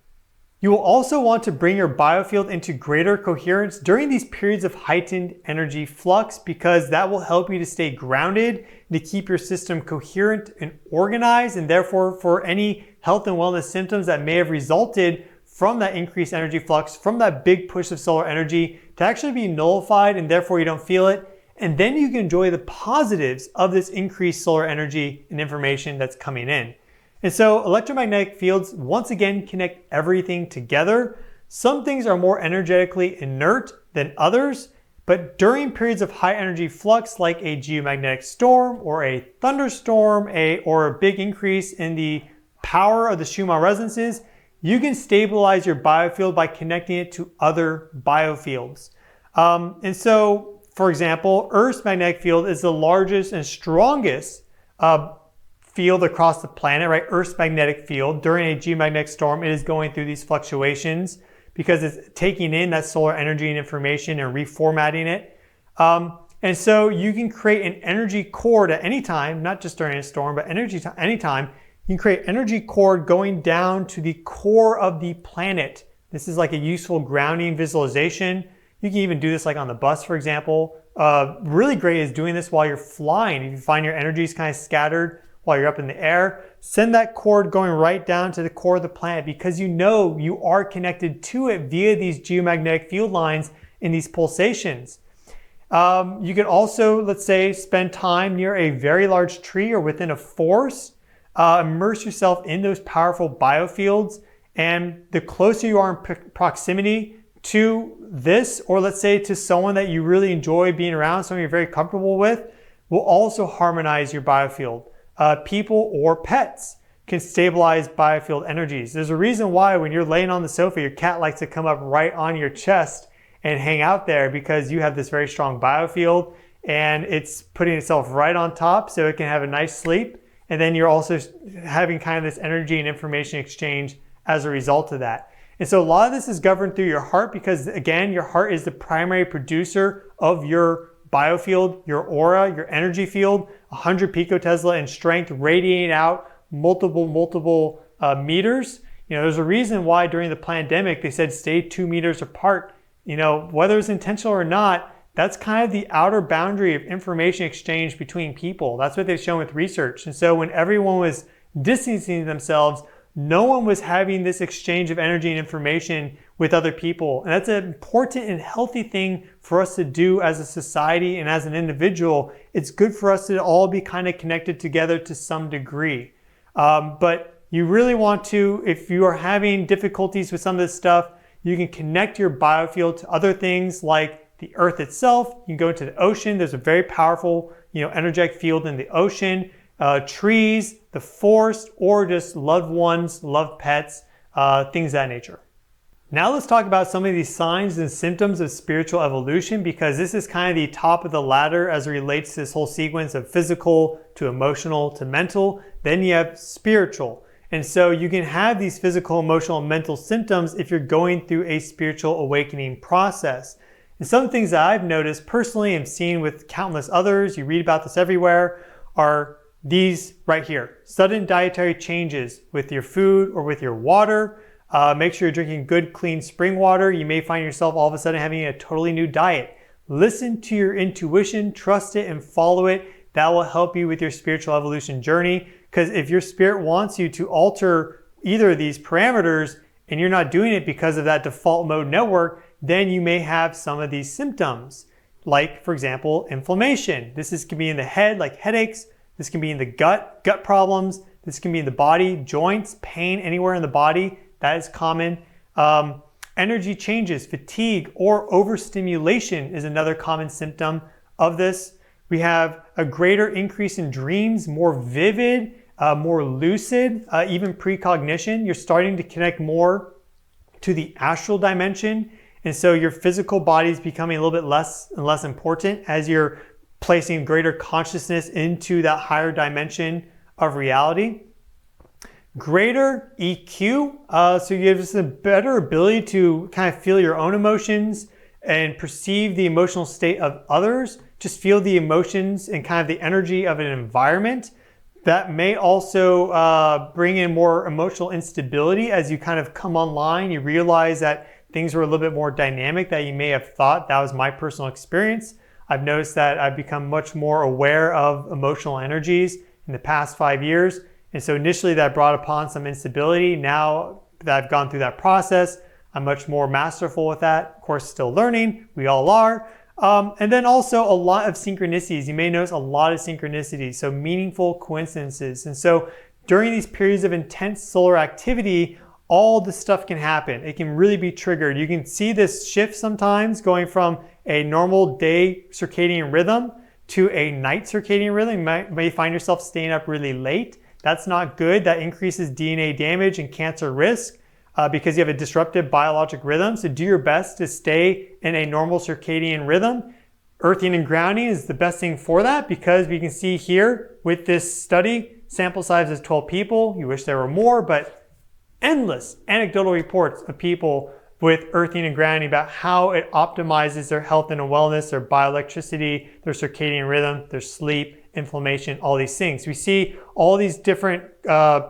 You will also want to bring your biofield into greater coherence during these periods of heightened energy flux, because that will help you to stay grounded, to keep your system coherent and organized, and therefore for any health and wellness symptoms that may have resulted from that increased energy flux, from that big push of solar energy, to actually be nullified and therefore you don't feel it. And then you can enjoy the positives of this increased solar energy and information that's coming in. And so electromagnetic fields once again connect everything together. Some things are more energetically inert than others, but during periods of high energy flux like a geomagnetic storm or a thunderstorm or a big increase in the power of the Schumann resonances, you can stabilize your biofield by connecting it to other biofields. And so, for example, Earth's magnetic field is the largest and strongest field across the planet, right? Earth's magnetic field. During a geomagnetic storm, it is going through these fluctuations because it's taking in that solar energy and information and reformatting it. And so you can create an energy cord at any time, not just during a storm, but anytime. You can create energy cord going down to the core of the planet. This is like a useful grounding visualization. You can even do this like on the bus, for example. Really great is doing this while you're flying. If you find your energy is kind of scattered while you're up in the air, send that cord going right down to the core of the planet, because you know you are connected to it via these geomagnetic field lines in these pulsations. You can also, let's say, spend time near a very large tree or within a forest. Immerse yourself in those powerful biofields, and the closer you are in proximity to this, or let's say to someone that you really enjoy being around, someone you're very comfortable with, will also harmonize your biofield. People or pets can stabilize biofield energies. There's a reason why when you're laying on the sofa, your cat likes to come up right on your chest and hang out there, because you have this very strong biofield and it's putting itself right on top so it can have a nice sleep. And then you're also having kind of this energy and information exchange as a result of that. And so a lot of this is governed through your heart, because again, your heart is the primary producer of your biofield, your aura, your energy field, 100 picotesla in strength, radiating out multiple meters. There's a reason why during the pandemic they said stay 2 meters apart. Whether it's intentional or not, that's kind of the outer boundary of information exchange between people. That's what they've shown with research. And so when everyone was distancing themselves, no one was having this exchange of energy and information with other people. And that's an important and healthy thing for us to do as a society and as an individual. It's good for us to all be kind of connected together to some degree. But you really want to, if you are having difficulties with some of this stuff, you can connect your biofield to other things like the earth itself. You can go into the ocean. There's a very powerful, energetic field in the ocean. Trees, the forest, or just loved ones, loved pets, things of that nature. Now let's talk about some of these signs and symptoms of spiritual evolution, because this is kind of the top of the ladder as it relates to this whole sequence of physical to emotional to mental. Then you have spiritual. And so you can have these physical, emotional, and mental symptoms if you're going through a spiritual awakening process. And some things that I've noticed personally and seen with countless others, you read about this everywhere, are these right here. Sudden dietary changes with your food or with your water. Make sure you're drinking good, clean spring water. You may find yourself all of a sudden having a totally new diet. Listen to your intuition, trust it, and follow it. That will help you with your spiritual evolution journey. Because if your spirit wants you to alter either of these parameters and you're not doing it because of that default mode network, then you may have some of these symptoms. Like, for example, inflammation. This can be in the head, like headaches. This can be in the gut problems. This can be in the body, joints, pain anywhere in the body. That is common. Energy changes, fatigue, or overstimulation is another common symptom of this. We have a greater increase in dreams, more vivid, more lucid, even precognition. You're starting to connect more to the astral dimension. And so your physical body is becoming a little bit less and less important as you're placing greater consciousness into that higher dimension of reality. Greater EQ, so you have just a better ability to kind of feel your own emotions and perceive the emotional state of others. Just feel the emotions and kind of the energy of an environment. That may also bring in more emotional instability as you kind of come online. You realize that things were a little bit more dynamic than you may have thought. That was my personal experience. I've noticed that I've become much more aware of emotional energies in the past 5 years. And so initially that brought upon some instability. Now that I've gone through that process, I'm much more masterful with that. Of course, still learning, we all are. And then also a lot of synchronicities. You may notice a lot of synchronicities, so meaningful coincidences. And so during these periods of intense solar activity, all this stuff can happen. It can really be triggered. You can see this shift sometimes going from a normal day circadian rhythm to a night circadian rhythm. You may find yourself staying up really late. That's not good. That increases DNA damage and cancer risk because you have a disrupted biologic rhythm. So do your best to stay in a normal circadian rhythm. Earthing and grounding is the best thing for that because we can see here with this study, sample size is 12 people. You wish there were more, but endless anecdotal reports of people with earthing and grounding about how it optimizes their health and wellness, their bioelectricity, their circadian rhythm, their sleep, inflammation, all these things. We see all these different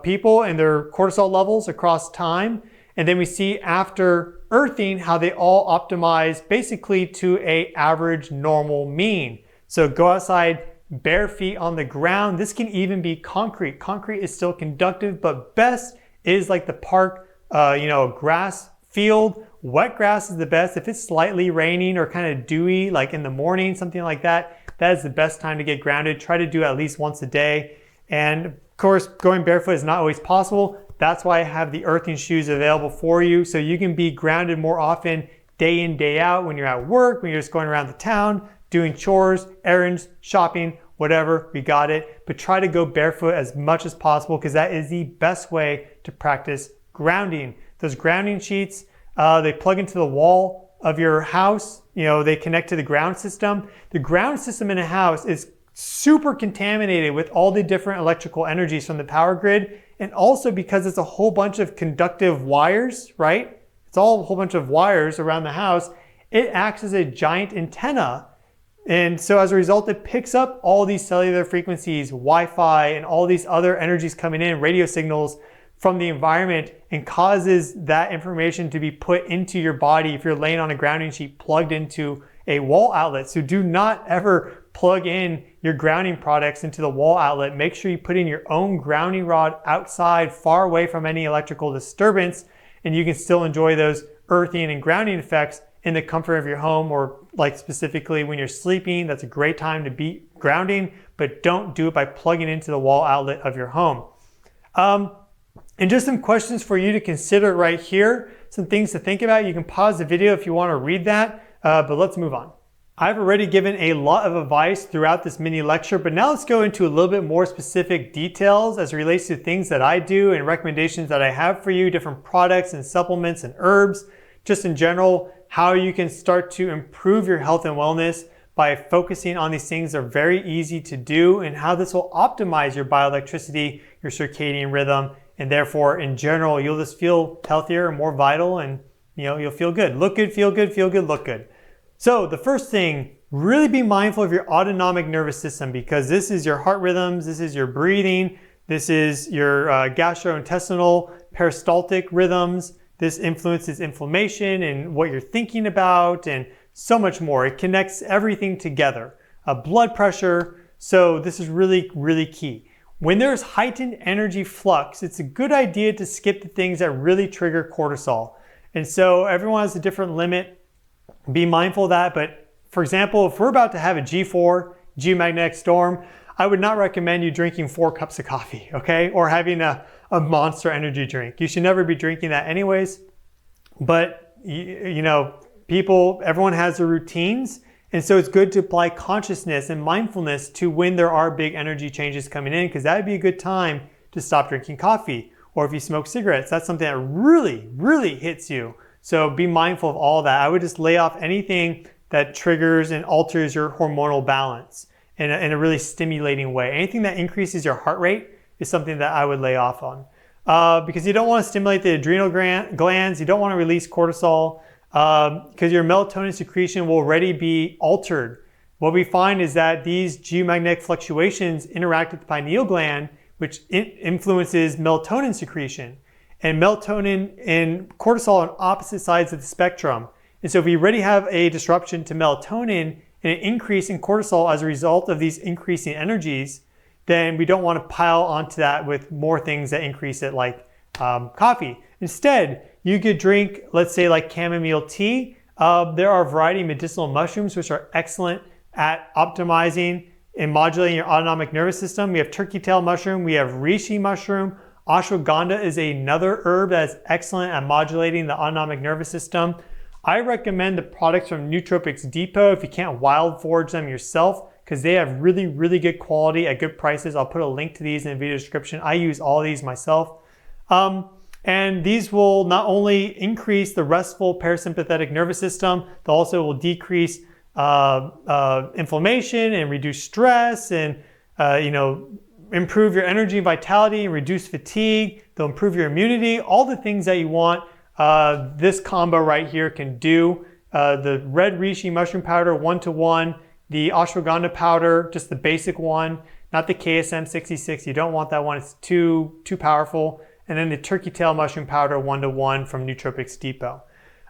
people and their cortisol levels across time. And then we see after earthing how they all optimize basically to a average normal mean. So go outside, bare feet on the ground. This can even be concrete. Concrete is still conductive, but best is like the park, grass field. Wet grass is the best. If it's slightly raining or kind of dewy, like in the morning, something like that, that is the best time to get grounded. Try to do it at least once a day. And of course, going barefoot is not always possible. That's why I have the earthing shoes available for you. So you can be grounded more often day in, day out when you're at work, when you're just going around the town, doing chores, errands, shopping, whatever, we got it. But try to go barefoot as much as possible because that is the best way to practice grounding. Those grounding sheets, they plug into the wall of your house. They connect to the ground system. The ground system in a house is super contaminated with all the different electrical energies from the power grid. And also because it's a whole bunch of conductive wires, right? It's all a whole bunch of wires around the house. It acts as a giant antenna. And so as a result, it picks up all these cellular frequencies, Wi-Fi, and all these other energies coming in, radio signals from the environment, and causes that information to be put into your body if you're laying on a grounding sheet plugged into a wall outlet. So do not ever plug in your grounding products into the wall outlet. Make sure you put in your own grounding rod outside, far away from any electrical disturbance, and you can still enjoy those earthing and grounding effects in the comfort of your home, or like specifically when you're sleeping. That's a great time to be grounding, but don't do it by plugging into the wall outlet of your home. And just some questions for you to consider right here, some things to think about. You can pause the video if you want to read that, but let's move on. I've already given a lot of advice throughout this mini lecture, but now let's go into a little bit more specific details as it relates to things that I do and recommendations that I have for you, different products and supplements and herbs, just in general, how you can start to improve your health and wellness by focusing on these things that are very easy to do, and how this will optimize your bioelectricity, your circadian rhythm, and therefore in general, you'll just feel healthier and more vital, and you'll feel good. Look good, feel good, look good. So the first thing, really be mindful of your autonomic nervous system, because this is your heart rhythms, this is your breathing, this is your gastrointestinal peristaltic rhythms. This influences inflammation and what you're thinking about and so much more. It connects everything together. Blood pressure. So this is really, really key. When there's heightened energy flux, it's a good idea to skip the things that really trigger cortisol. And so everyone has a different limit. Be mindful of that. But for example, if we're about to have a G4, geomagnetic storm, I would not recommend you drinking 4 cups of coffee, okay? Or having a monster energy drink. You should never be drinking that anyways. But everyone has their routines. And so it's good to apply consciousness and mindfulness to when there are big energy changes coming in, because that would be a good time to stop drinking coffee. Or if you smoke cigarettes, that's something that really, really hits you. So be mindful of all that. I would just lay off anything that triggers and alters your hormonal balance in a really stimulating way. Anything that increases your heart rate is something that I would lay off on. Because you don't want to stimulate the adrenal glands, you don't want to release cortisol, because your melatonin secretion will already be altered. What we find is that these geomagnetic fluctuations interact with the pineal gland, which influences melatonin secretion. And melatonin and cortisol are on opposite sides of the spectrum. And so if we already have a disruption to melatonin and an increase in cortisol as a result of these increasing energies, then we don't want to pile onto that with more things that increase it, like coffee. Instead, you could drink, let's say, like chamomile tea. There are a variety of medicinal mushrooms which are excellent at optimizing and modulating your autonomic nervous system. We have turkey tail mushroom, we have reishi mushroom. Ashwagandha is another herb that is excellent at modulating the autonomic nervous system. I recommend the products from Nootropics Depot if you can't wild forage them yourself, because they have really, really good quality at good prices. I'll put a link to these in the video description. I use all of these myself. And these will not only increase the restful parasympathetic nervous system, they also will decrease inflammation and reduce stress and, improve your energy and vitality and reduce fatigue. They'll improve your immunity, all the things that you want. This combo right here can do. The red reishi mushroom powder 1-to-1, the ashwagandha powder, just the basic one, not the KSM 66. You don't want that one, it's too powerful. And then the turkey tail mushroom powder 1-to-1 from Nootropics Depot.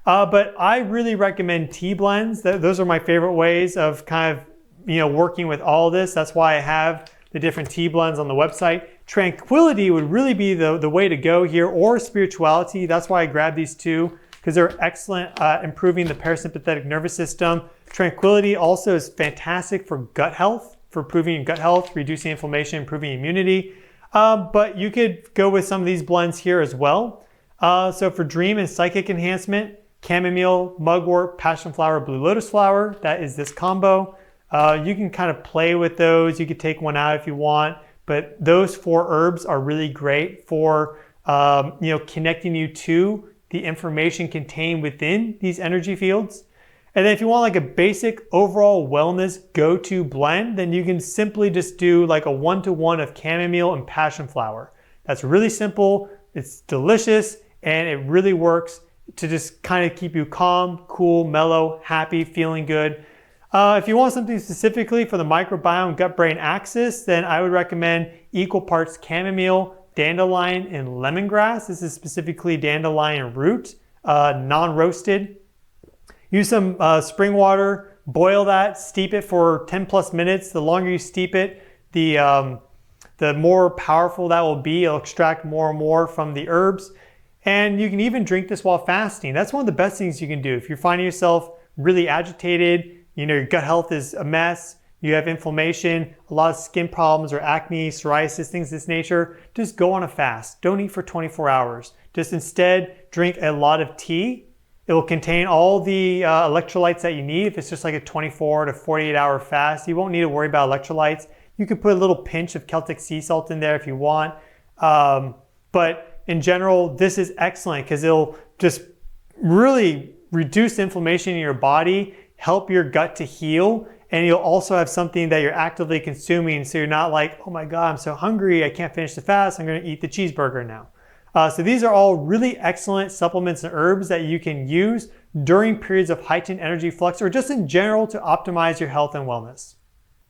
But I really recommend tea blends. Those are my favorite ways of kind of, working with all this. That's why I have the different tea blends on the website. Tranquility would really be the way to go here, or spirituality. That's why I grabbed these two, because they're excellent at improving the parasympathetic nervous system. Tranquility also is fantastic for gut health, for improving gut health, reducing inflammation, improving immunity. But you could go with some of these blends here as well. So for dream and psychic enhancement, chamomile, mugwort, passion flower, blue lotus flower, that is this combo. You can kind of play with those. You could take one out if you want, but those 4 herbs are really great for connecting you to the information contained within these energy fields. And then if you want like a basic overall wellness go-to blend, then you can simply just do like a 1-to-1 of chamomile and passion flower. That's really simple, it's delicious, and it really works to just kind of keep you calm, cool, mellow, happy, feeling good. If you want something specifically for the microbiome gut-brain axis, then I would recommend equal parts chamomile, dandelion, and lemongrass. This is specifically dandelion root, non-roasted. Use some spring water, boil that, steep it for 10 plus minutes. The longer you steep it, the more powerful that will be. It'll extract more and more from the herbs. And you can even drink this while fasting. That's one of the best things you can do. If you're finding yourself really agitated, your gut health is a mess, you have inflammation, a lot of skin problems or acne, psoriasis, things of this nature, just go on a fast. Don't eat for 24 hours. Just instead drink a lot of tea. It will contain all the electrolytes that you need. If it's just like a 24 to 48 hour fast, you won't need to worry about electrolytes. You could put a little pinch of Celtic sea salt in there if you want. But in general, this is excellent because it'll just really reduce inflammation in your body, help your gut to heal, and you'll also have something that you're actively consuming, so you're not like, oh my God, I'm so hungry, I can't finish the fast, I'm gonna eat the cheeseburger now. So these are all really excellent supplements and herbs that you can use during periods of heightened energy flux or just in general to optimize your health and wellness.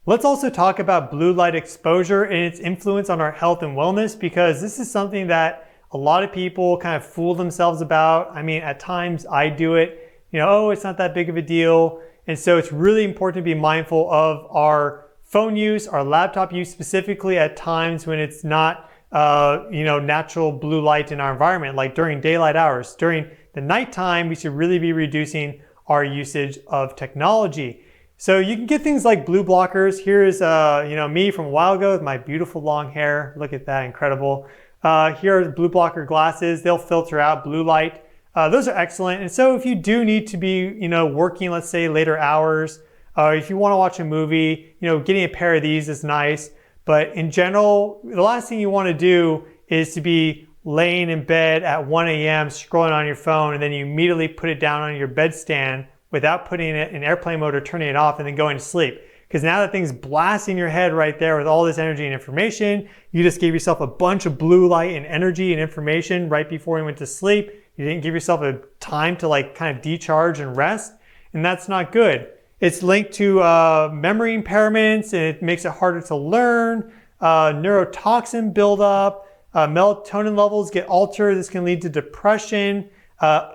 Let's also talk about blue light exposure and its influence on our health and wellness, because this is something that a lot of people kind of fool themselves about. I mean, at times I do it. Oh, it's not that big of a deal. And so it's really important to be mindful of our phone use, our laptop use specifically at times when it's not, natural blue light in our environment, like during daylight hours. During the nighttime, we should really be reducing our usage of technology. So you can get things like blue blockers. Here's, me from a while ago with my beautiful long hair. Look at that, incredible. Here are blue blocker glasses. They'll filter out blue light. Those are excellent. And so if you do need to be, working, let's say later hours, if you want to watch a movie, getting a pair of these is nice. But in general, the last thing you want to do is to be laying in bed at 1 a.m. scrolling on your phone, and then you immediately put it down on your bedstand without putting it in airplane mode or turning it off and then going to sleep. Because now that thing's blasting your head right there with all this energy and information, you just gave yourself a bunch of blue light and energy and information right before you went to sleep. You didn't give yourself a time to like kind of decharge and rest, and that's not good. It's linked to memory impairments, and it makes it harder to learn, neurotoxin buildup, melatonin levels get altered. This can lead to depression,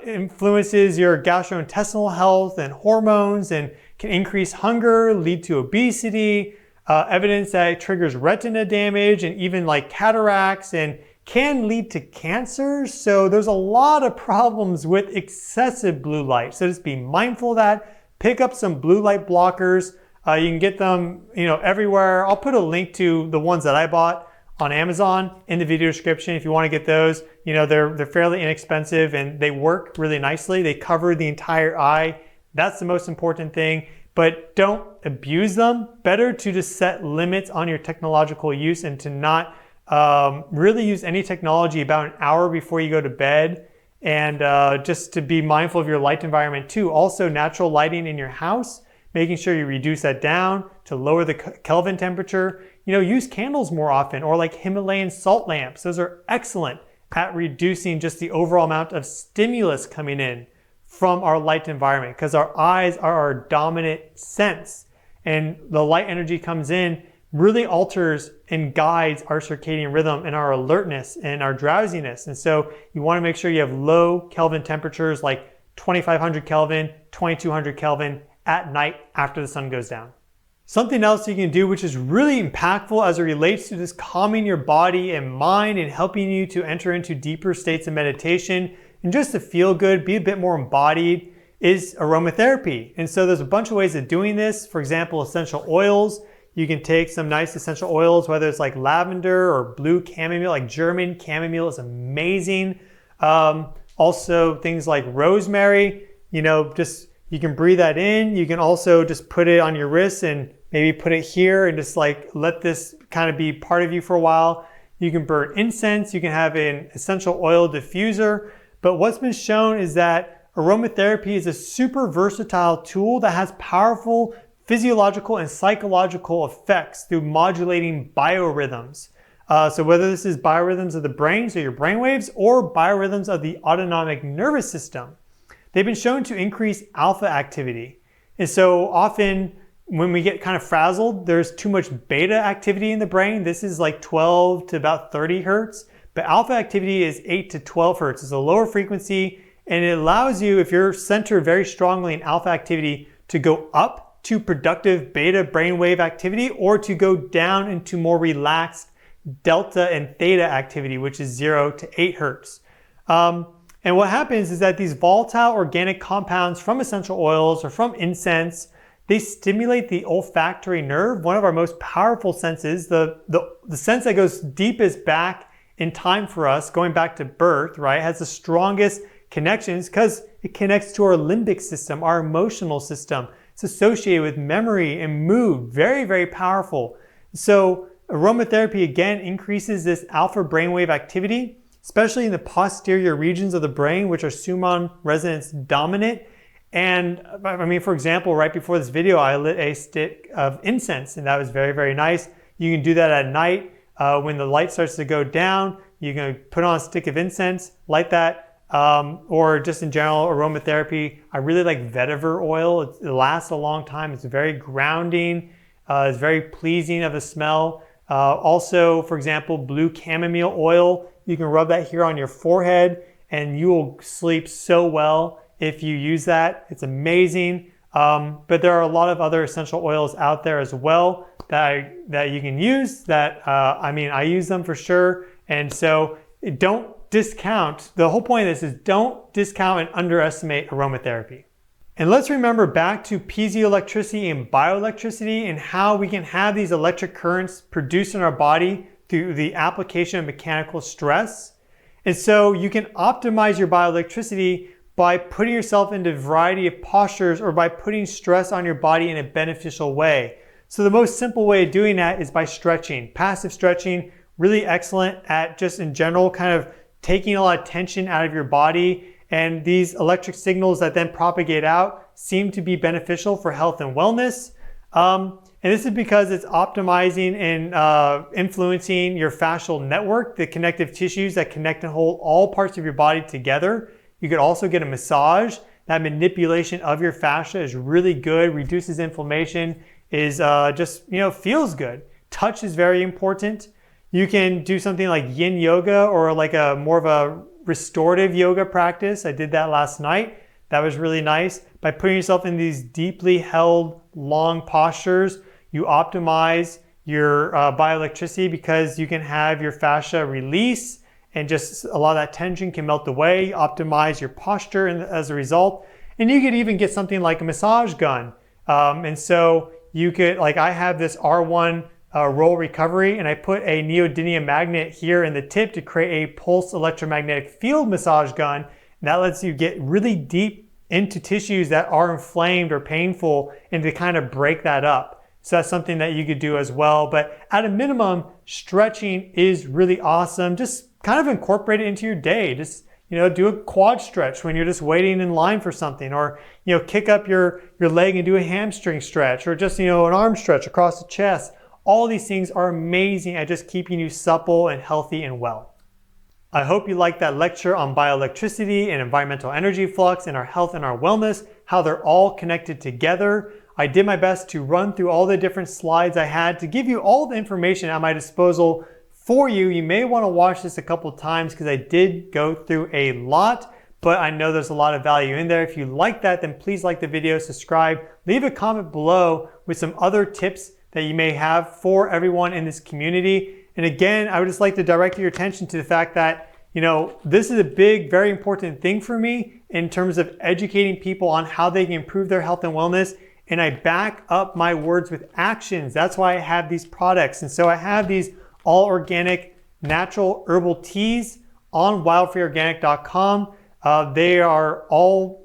influences your gastrointestinal health and hormones, and can increase hunger, lead to obesity, evidence that it triggers retina damage and even like cataracts, and can lead to cancer. So there's a lot of problems with excessive blue light. So just be mindful of that. Pick up some blue light blockers. You can get them, everywhere. I'll put a link to the ones that I bought on Amazon in the video description if you want to get those. They're fairly inexpensive and they work really nicely. They cover the entire eye. That's the most important thing, but don't abuse them. Better to just set limits on your technological use and to not really use any technology about an hour before you go to bed, and just to be mindful of your light environment too. Also, natural lighting in your house, making sure you reduce that down to lower the Kelvin temperature. Use candles more often, or like Himalayan salt lamps. Those are excellent at reducing just the overall amount of stimulus coming in from our light environment, because our eyes are our dominant sense, and the light energy comes in, really alters and guides our circadian rhythm and our alertness and our drowsiness. And so you want to make sure you have low Kelvin temperatures like 2500 Kelvin, 2200 Kelvin at night after the sun goes down. Something else you can do, which is really impactful as it relates to just calming your body and mind and helping you to enter into deeper states of meditation and just to feel good, be a bit more embodied, is aromatherapy. And so there's a bunch of ways of doing this. For example, essential oils. You can take some nice essential oils, whether it's like lavender or blue chamomile, like German chamomile is amazing. Also things like rosemary, just you can breathe that in. You can also just put it on your wrist and maybe put it here and just like let this kind of be part of you for a while. You can burn incense. You can have an essential oil diffuser. But what's been shown is that aromatherapy is a super versatile tool that has powerful physiological and psychological effects through modulating biorhythms. So whether this is biorhythms of the brain, so your brain waves, or biorhythms of the autonomic nervous system, they've been shown to increase alpha activity. And so often when we get kind of frazzled, there's too much beta activity in the brain. This is like 12 to about 30 hertz, but alpha activity is 8 to 12 hertz. It's a lower frequency, and it allows you, if you're centered very strongly in alpha activity, to go up to productive beta brainwave activity, or to go down into more relaxed delta and theta activity, which is 0 to 8 hertz. And what happens is that these volatile organic compounds from essential oils or from incense, they stimulate the olfactory nerve, one of our most powerful senses, the sense that goes deepest back in time for us, going back to birth, right? It has the strongest connections because it connects to our limbic system, our emotional system. It's associated with memory and mood. Very, very powerful. So aromatherapy again increases this alpha brainwave activity, especially in the posterior regions of the brain, which are Schumann resonance dominant. And I mean, for example, right before this video, I lit a stick of incense, and that was very, very nice. You can do that at night. When the light starts to go down, you can put on a stick of incense, light that. Or just in general, aromatherapy. I really like vetiver oil. It lasts a long time. It's very grounding. It's very pleasing of a smell. Also, for example, blue chamomile oil. You can rub that here on your forehead and you will sleep so well if you use that. It's amazing. But there are a lot of other essential oils out there as well that you can use that, I use them for sure. And so don't discount. The whole point of this is don't discount and underestimate aromatherapy. And let's remember back to piezoelectricity and bioelectricity and how we can have these electric currents produced in our body through the application of mechanical stress. And so you can optimize your bioelectricity by putting yourself into a variety of postures or by putting stress on your body in a beneficial way. So the most simple way of doing that is by stretching. Passive stretching, really excellent at just in general kind of taking a lot of tension out of your body. And these electric signals that then propagate out seem to be beneficial for health and wellness. And this is because it's optimizing and influencing your fascial network, the connective tissues that connect and hold all parts of your body together. You could also get a massage. That manipulation of your fascia is really good, reduces inflammation, is just, feels good. Touch is very important. You can do something like yin yoga or like a more of a restorative yoga practice. I did that last night. That was really nice. By putting yourself in these deeply held, long postures, you optimize your bioelectricity because you can have your fascia release and just a lot of that tension can melt away, optimize your posture as a result. And you could even get something like a massage gun. And so you could, like I have this R1 roll recovery, and I put a neodymium magnet here in the tip to create a pulse electromagnetic field massage gun. And that lets you get really deep into tissues that are inflamed or painful and to kind of break that up. So that's something that you could do as well. But at a minimum, stretching is really awesome. Just kind of incorporate it into your day. Just, do a quad stretch when you're just waiting in line for something, or, kick up your leg and do a hamstring stretch, or just, an arm stretch across the chest. All these things are amazing at just keeping you supple and healthy and well. I hope you liked that lecture on bioelectricity and environmental energy flux and our health and our wellness, how they're all connected together. I did my best to run through all the different slides I had to give you all the information at my disposal for you. You may want to watch this a couple times because I did go through a lot, but I know there's a lot of value in there. If you like that, then please like the video, subscribe, leave a comment below with some other tips that you may have for everyone in this community. And again, I would just like to direct your attention to the fact that, this is a big, very important thing for me in terms of educating people on how they can improve their health and wellness. And I back up my words with actions. That's why I have these products. And so I have these all organic natural herbal teas on wildfreeorganic.com. They are all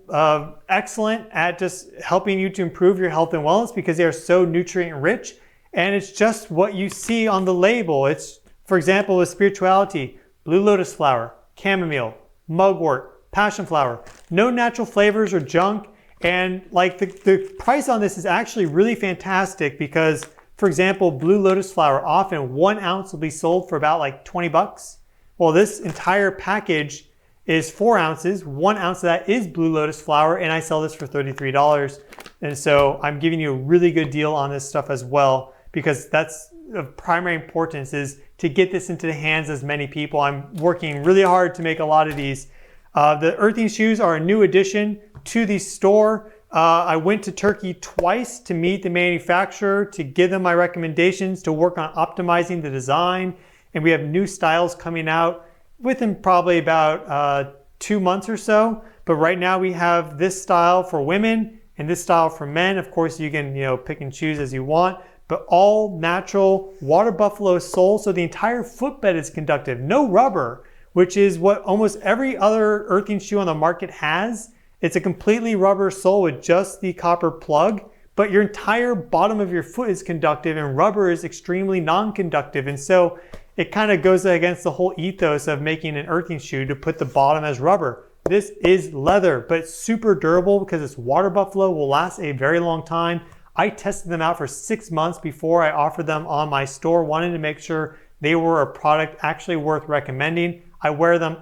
excellent at just helping you to improve your health and wellness because they are so nutrient rich. And it's just what you see on the label. It's, for example, with spirituality, blue lotus flower, chamomile, mugwort, passion flower, no natural flavors or junk. And like the price on this is actually really fantastic because, for example, blue lotus flower, often 1 ounce will be sold for about like 20 bucks. Well, this entire package is 4 ounces. 1 ounce of that is blue lotus flower, and I sell this for $33. And so I'm giving you a really good deal on this stuff as well, because that's of primary importance, is to get this into the hands of as many people. I'm working really hard to make a lot of these. The earthing shoes are a new addition to the store. I went to Turkey twice to meet the manufacturer, to give them my recommendations, to work on optimizing the design. And we have new styles coming out within probably about 2 months or so. But right now we have this style for women and this style for men. Of course, you can pick and choose as you want, but all natural water buffalo sole. So the entire footbed is conductive, no rubber, which is what almost every other earthing shoe on the market has. It's a completely rubber sole with just the copper plug, but your entire bottom of your foot is conductive and rubber is extremely non-conductive. And so it kind of goes against the whole ethos of making an earthing shoe to put the bottom as rubber. This is leather, but it's super durable because it's water buffalo, will last a very long time. I tested them out for 6 months before I offered them on my store, wanting to make sure they were a product actually worth recommending. I wear them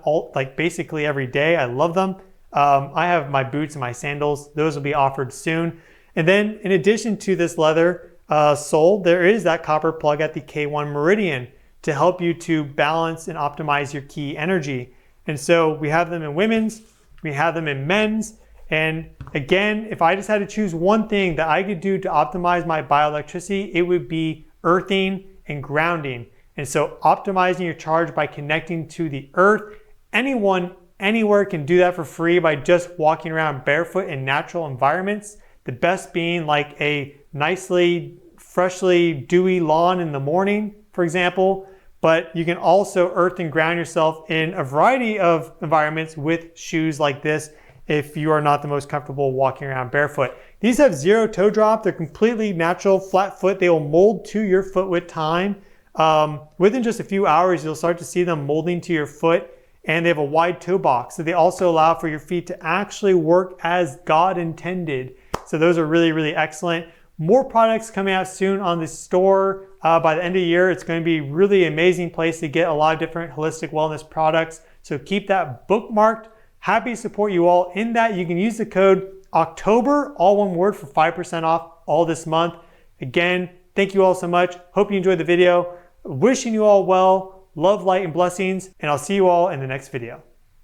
basically every day. I love them. I have my boots and my sandals. Those will be offered soon. And then in addition to this leather sole, there is that copper plug at the K1 meridian to help you to balance and optimize your key energy. And so we have them in women's, we have them in men's. And again, if I just had to choose one thing that I could do to optimize my bioelectricity, it would be earthing and grounding. And so optimizing your charge by connecting to the earth. Anyone, anywhere can do that for free by just walking around barefoot in natural environments. The best being like a nicely, freshly dewy lawn in the morning, for example. But you can also earth and ground yourself in a variety of environments with shoes like this if you are not the most comfortable walking around barefoot. These have zero toe drop. They're completely natural, flat foot. They will mold to your foot with time. Within just a few hours, you'll start to see them molding to your foot. and they have a wide toe box. So they also allow for your feet to actually work as God intended. So those are really, really excellent. More products coming out soon on the store. By the end of the year, it's going to be really amazing place to get a lot of different holistic wellness products. So keep that bookmarked. Happy to support you all in that. You can use the code October, all one word, for 5% off all this month. Again, thank you all so much. Hope you enjoyed the video. Wishing you all well, love, light, and blessings, and I'll see you all in the next video.